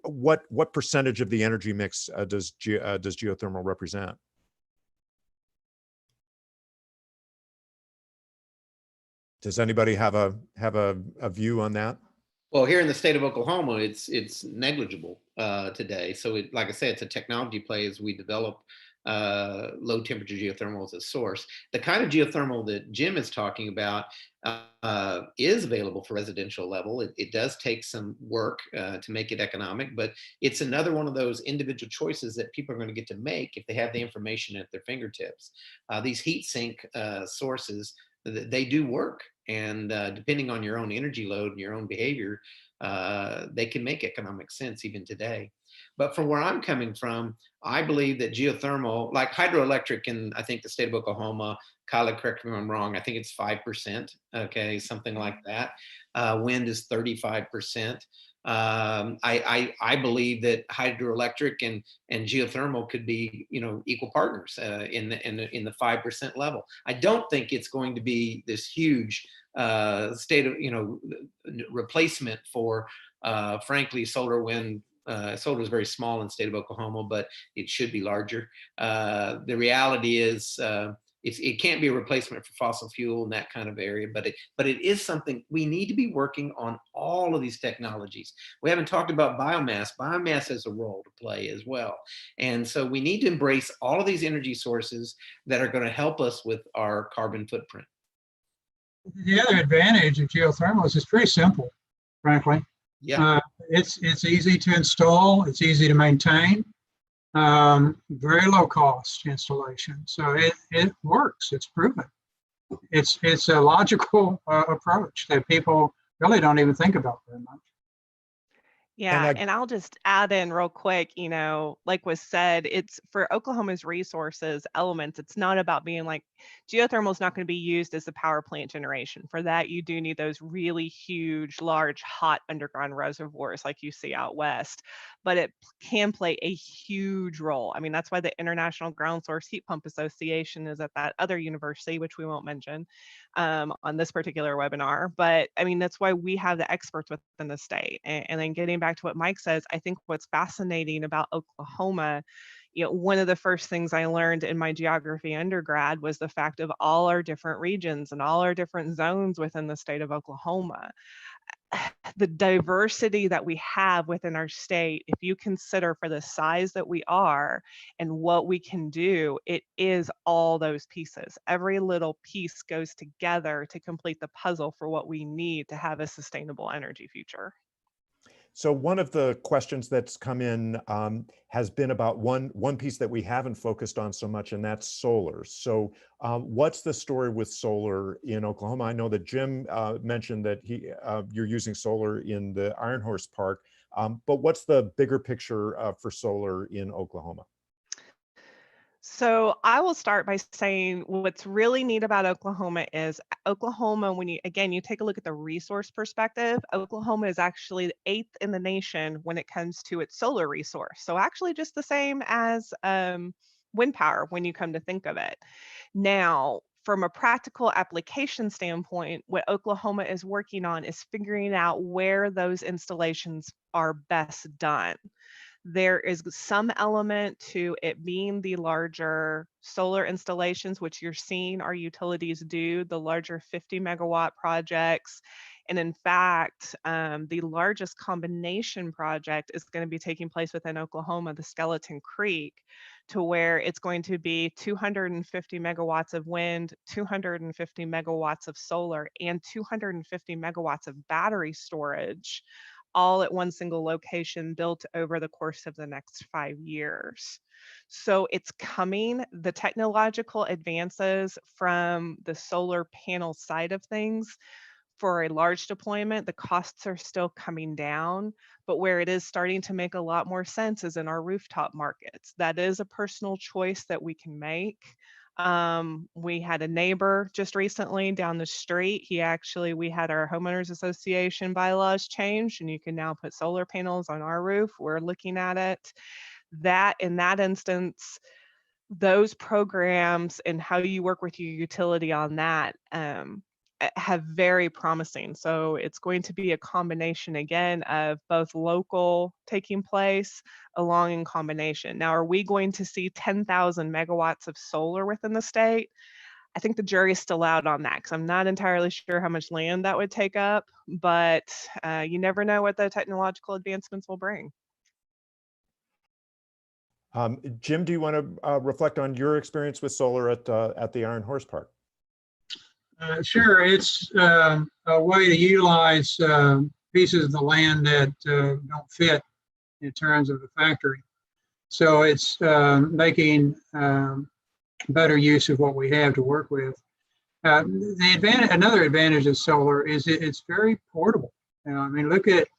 what percentage of the energy mix does geothermal represent? Does anybody have a view on that? Well, here in the state of Oklahoma, it's negligible today. So, like I said, it's a technology play as we develop low temperature geothermal as a source. The kind of geothermal that Jim is talking about is available for residential level. It does take some work to make it economic, but it's another one of those individual choices that people are going to get to make if they have the information at their fingertips. These heat sink sources, they do work, and depending on your own energy load and your own behavior, they can make economic sense even today. But from where I'm coming from, I believe that geothermal, like hydroelectric in, I think, the state of Oklahoma, Kylah, correct me if I'm wrong, I think it's 5%, okay, something like that. Wind is 35%. I believe that hydroelectric and geothermal could be, equal partners in the 5% level. I don't think it's going to be this huge state of replacement for frankly solar, wind. Solar is very small in the state of Oklahoma, but it should be larger. The reality is it can't be a replacement for fossil fuel in that kind of area, but it is something we need to be working on. All of these technologies. We haven't talked about biomass. Biomass has a role to play as well. And so we need to embrace all of these energy sources that are going to help us with our carbon footprint. The other advantage of geothermal is it's pretty simple, frankly. Yeah. It's easy to install. It's easy to maintain. Very low cost installation. So it works. It's proven. It's a logical approach that people really don't even think about very much. Yeah, and I'll just add in real quick, like was said, it's for Oklahoma's resources elements. It's not about being like, geothermal is not going to be used as a power plant generation. For that, you do need those really huge, large, hot underground reservoirs like you see out west. But it can play a huge role. I mean, that's why the International Ground Source Heat Pump Association is at that other university, which we won't mention on this particular webinar. But I mean, that's why we have the experts within the state. And then getting back to what Mike says, I think what's fascinating about Oklahoma, one of the first things I learned in my geography undergrad was the fact of all our different regions and all our different zones within the state of Oklahoma. The diversity that we have within our state, if you consider for the size that we are and what we can do, it is all those pieces. Every little piece goes together to complete the puzzle for what we need to have a sustainable energy future. So one of the questions that's come in has been about one piece that we haven't focused on so much, and that's solar. So what's the story with solar in Oklahoma? I know that Jim mentioned that you're using solar in the Iron Horse Park, but what's the bigger picture for solar in Oklahoma? So I will start by saying what's really neat about Oklahoma is Oklahoma, when you take a look at the resource perspective, Oklahoma is actually 8th in the nation when it comes to its solar resource. So actually just the same as wind power when you come to think of it. Now, from a practical application standpoint, what Oklahoma is working on is figuring out where those installations are best done. There is some element to it being the larger solar installations, which you're seeing our utilities do, the larger 50 megawatt projects. And in fact, the largest combination project is going to be taking place within Oklahoma, the Skeleton Creek, to where it's going to be 250 megawatts of wind, 250 megawatts of solar, and 250 megawatts of battery storage, all at one single location, built over the course of the next 5 years. So it's coming. The technological advances from the solar panel side of things, for a large deployment, the costs are still coming down, but where it is starting to make a lot more sense is in our rooftop markets. That is a personal choice that we can make. We had a neighbor just recently down the street. We had our homeowners association bylaws changed, and you can now put solar panels on our roof. We're looking at it. That in that instance, those programs and how you work with your utility on that have very promising. So it's going to be a combination again of both local taking place along in combination. Now, are we going to see 10,000 megawatts of solar within the state? I think the jury's still out on that because I'm not entirely sure how much land that would take up, but you never know what the technological advancements will bring. Jim, do you want to reflect on your experience with solar at the Iron Horse Park? Sure, it's a way to utilize pieces of the land that don't fit in terms of the factory. So it's making better use of what we have to work with. Another advantage of solar is it's very portable. I mean, look at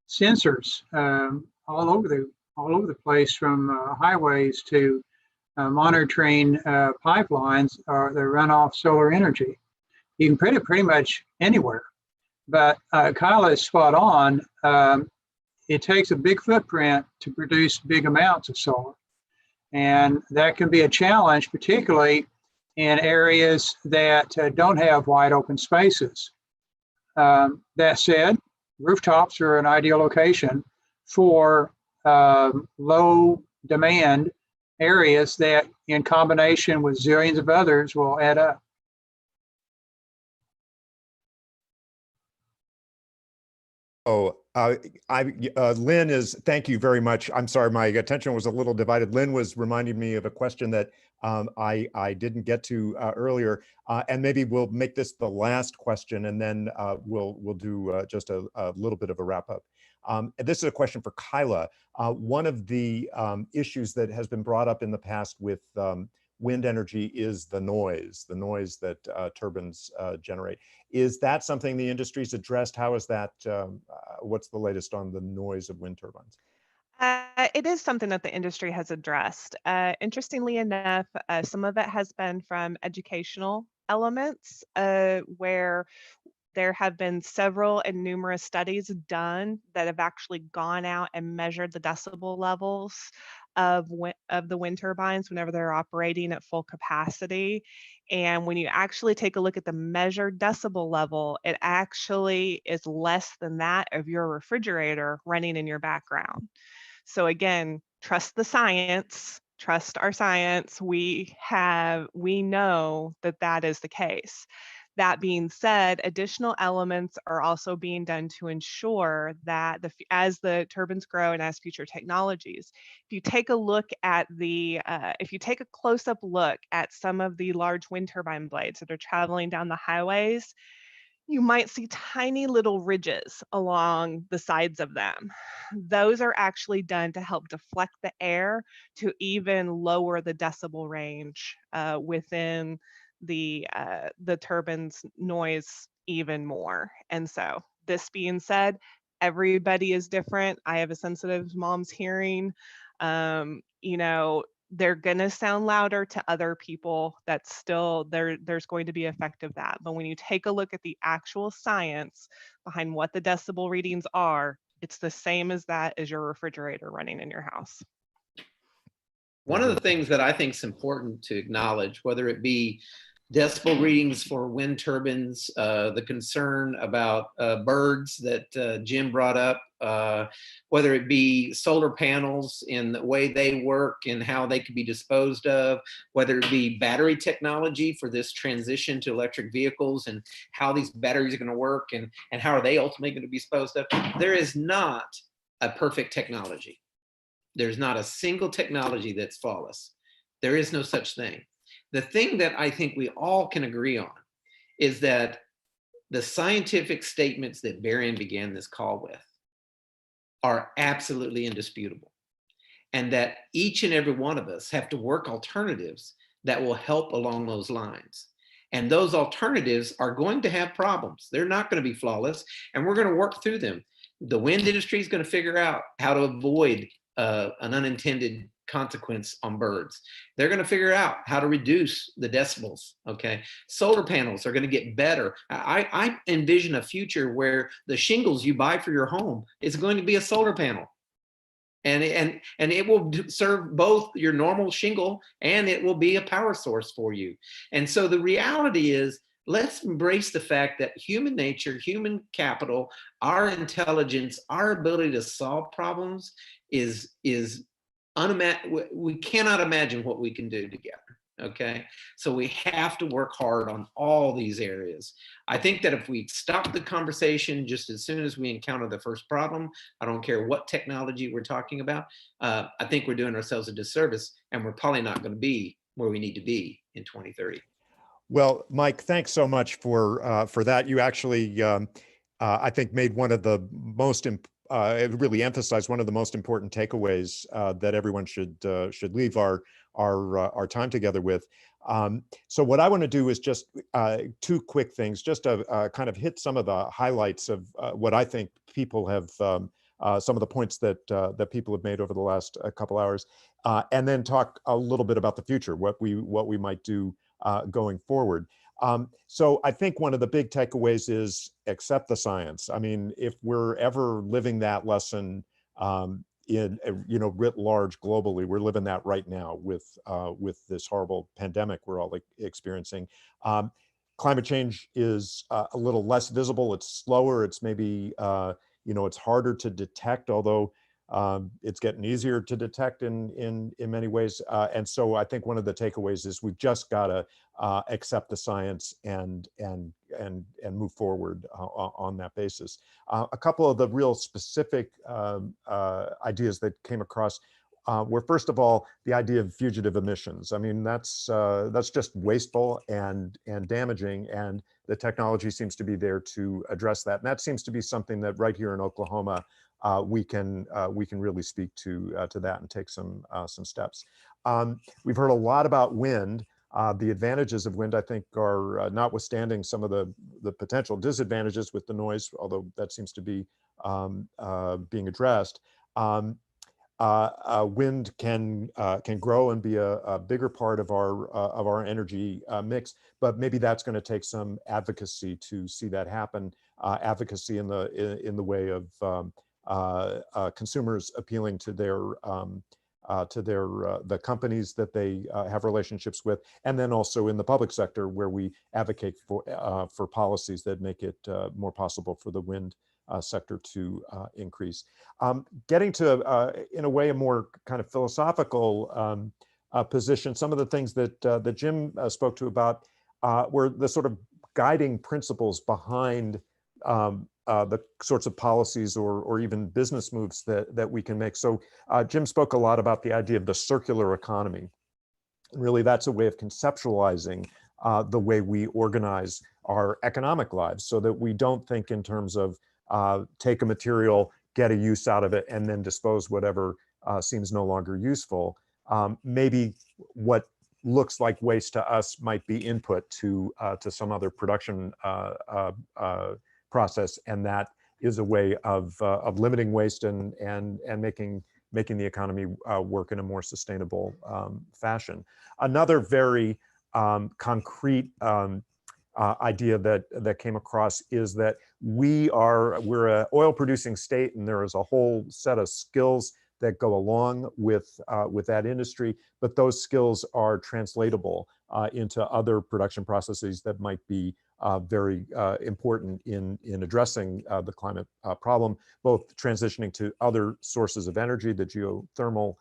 sensors all over the place, from highways to monitoring pipelines that run off solar energy. You can print it pretty much anywhere, but Kylah is spot on. It takes a big footprint to produce big amounts of solar, and that can be a challenge, particularly in areas that don't have wide open spaces. That said, rooftops are an ideal location for low demand areas that, in combination with zillions of others, will add up. Oh, Lynn is, thank you very much. I'm sorry, my attention was a little divided. Lynn was reminding me of a question that I didn't get to earlier, and maybe we'll make this the last question, and then we'll do just a little bit of a wrap up. This is a question for Kylah. One of the issues that has been brought up in the past with wind energy is the noise that turbines generate. Is that something the industry's addressed? How is that, what's the latest on the noise of wind turbines? It is something that the industry has addressed. Interestingly enough, some of it has been from educational elements, where there have been several and numerous studies done that have actually gone out and measured the decibel levels of the wind turbines whenever they're operating at full capacity. And when you actually take a look at the measured decibel level, it actually is less than that of your refrigerator running in your background. So again, trust the science, trust our science. We know that that is the case. That being said, additional elements are also being done to ensure that as the turbines grow and as future technologies, if you take a look at if you take a close-up look at some of the large wind turbine blades that are traveling down the highways, you might see tiny little ridges along the sides of them. Those are actually done to help deflect the air to even lower the decibel range within the turbine's noise even more. And so, this being said, everybody is different. I have a sensitive mom's hearing. they're going to sound louder to other people. That's still there's going to be effect of that. But when you take a look at the actual science behind what the decibel readings are, it's the same as that as your refrigerator running in your house. One of the things that I think is important to acknowledge, whether it be decibel readings for wind turbines, the concern about birds that Jim brought up, whether it be solar panels in the way they work and how they could be disposed of, whether it be battery technology for this transition to electric vehicles and how these batteries are going to work and how are they ultimately going to be disposed of. There is not a perfect technology. There's not a single technology that's flawless. There is no such thing. The thing that I think we all can agree on is that the scientific statements that Berrien began this call with are absolutely indisputable, and that each and every one of us have to work alternatives that will help along those lines. And those alternatives are going to have problems. They're not going to be flawless, and we're going to work through them. The wind industry is going to figure out how to avoid an unintended consequence on birds. They're going to figure out how to reduce the decibels. Okay, solar panels are going to get better. I envision a future where the shingles you buy for your home is going to be a solar panel, and it will serve both your normal shingle and it will be a power source for you. And so the reality is, let's embrace the fact that human nature, human capital, our intelligence, our ability to solve problems is we cannot imagine what we can do together. Okay, so we have to work hard on all these areas. I think that if we stop the conversation just as soon as we encounter the first problem, I don't care what technology we're talking about, I think we're doing ourselves a disservice, and we're probably not going to be where we need to be in 2030. Well, Mike, thanks so much for that. You actually, I think, made one of the most really emphasized one of the most important takeaways that everyone should leave our time together with. So what I want to do is just two quick things, just to kind of hit some of the highlights of what I think people have, some of the points that people have made over the last couple hours, and then talk a little bit about the future, what we might do going forward. So I think one of the big takeaways is accept the science. I mean, if we're ever living that lesson in writ large globally, we're living that right now with this horrible pandemic we're all experiencing. Climate change is a little less visible. It's slower. It's maybe it's harder to detect, although it's getting easier to detect in many ways. And so I think one of the takeaways is we've just got to accept the science and move forward on that basis. A couple of the real specific ideas that came across were, first of all, the idea of fugitive emissions. I mean, that's just wasteful and damaging, and the technology seems to be there to address that. And that seems to be something that right here in Oklahoma, we can really speak to that and take some steps. We've heard a lot about wind. The advantages of wind, I think, are notwithstanding some of the potential disadvantages with the noise, although that seems to be being addressed. Wind can grow and be a bigger part of our energy mix, but maybe that's going to take some advocacy to see that happen. Advocacy in the way of consumers appealing to the companies that they have relationships with, and then also in the public sector where we advocate for policies that make it more possible for the wind sector to increase. Getting to, in a way, a more kind of philosophical position, some of the things that Jim spoke to about were the sort of guiding principles behind the sorts of policies or even business moves that we can make. So Jim spoke a lot about the idea of the circular economy. And really, that's a way of conceptualizing the way we organize our economic lives, so that we don't think in terms of take a material, get a use out of it, and then dispose whatever seems no longer useful. Maybe what looks like waste to us might be input to some other production process, and that is a way of limiting waste and making making the economy work in a more sustainable fashion. Another very concrete idea that came across is that we're an oil producing state, and there is a whole set of skills that go along with that industry, but those skills are translatable into other production processes that might be very important in addressing the climate problem, both transitioning to other sources of energy, the geothermal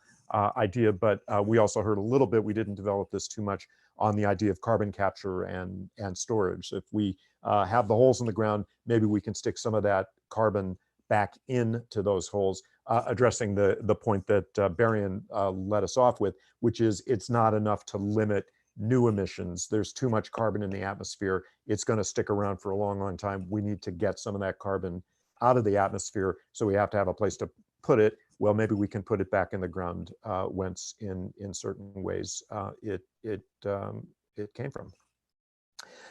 idea, but we also heard a little bit, we didn't develop this too much, on the idea of carbon capture and storage. If we have the holes in the ground, maybe we can stick some of that carbon back into those holes, addressing the point that Berrien led us off with, which is it's not enough to limit new emissions. There's too much carbon in the atmosphere. It's going to stick around for a long, long time. We need to get some of that carbon out of the atmosphere, so we have to have a place to put it. Well, maybe we can put it back in the ground whence in certain ways it came from.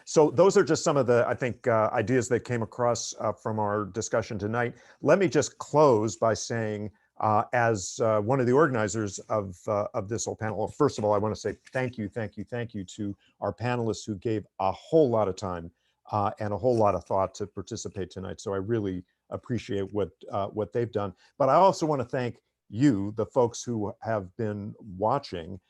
So those are just some of the, I think, ideas that came across from our discussion tonight. Let me just close by saying, as one of the organizers of this whole panel, well, first of all, I want to say thank you to our panelists who gave a whole lot of time and a whole lot of thought to participate tonight. So I really appreciate what they've done. But I also want to thank you, the folks who have been watching,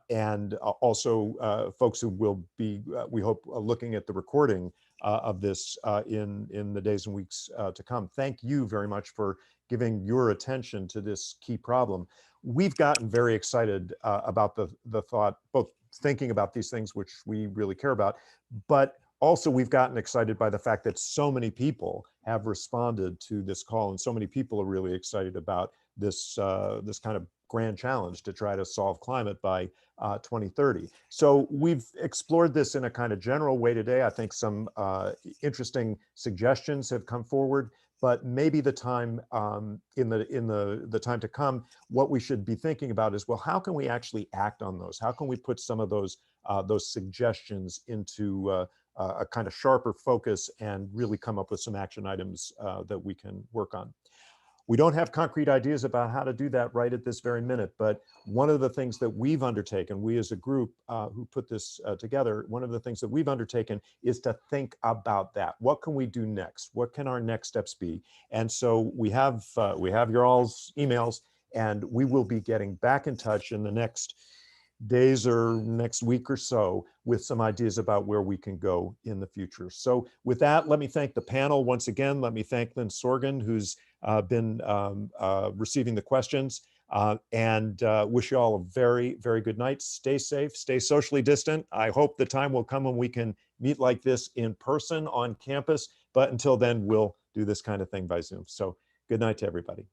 and also folks who will be, we hope, looking at the recording of this in the days and weeks to come. Thank you very much for giving your attention to this key problem. We've gotten very excited about the thought, both thinking about these things, which we really care about, but also we've gotten excited by the fact that so many people have responded to this call, and so many people are really excited about this this kind of grand challenge to try to solve climate by 2030. So we've explored this in a kind of general way today. I think some interesting suggestions have come forward, but maybe the time in the time to come, what we should be thinking about is, well, how can we actually act on those? How can we put some of those suggestions into a kind of sharper focus and really come up with some action items that we can work on? We don't have concrete ideas about how to do that right at this very minute, but one of the things that we've undertaken, we as a group who put this together, one of the things that we've undertaken is to think about that. What can we do next? What can our next steps be? And so we have your all's emails, and we will be getting back in touch in the next days or next week or so with some ideas about where we can go in the future. So with that, let me thank the panel once again. Let me thank Lynn Sorgen, who's been receiving the questions, and wish you all a very, very good night. Stay safe, stay socially distant. I hope the time will come when we can meet like this in person on campus, but until then, we'll do this kind of thing by Zoom. So good night to everybody.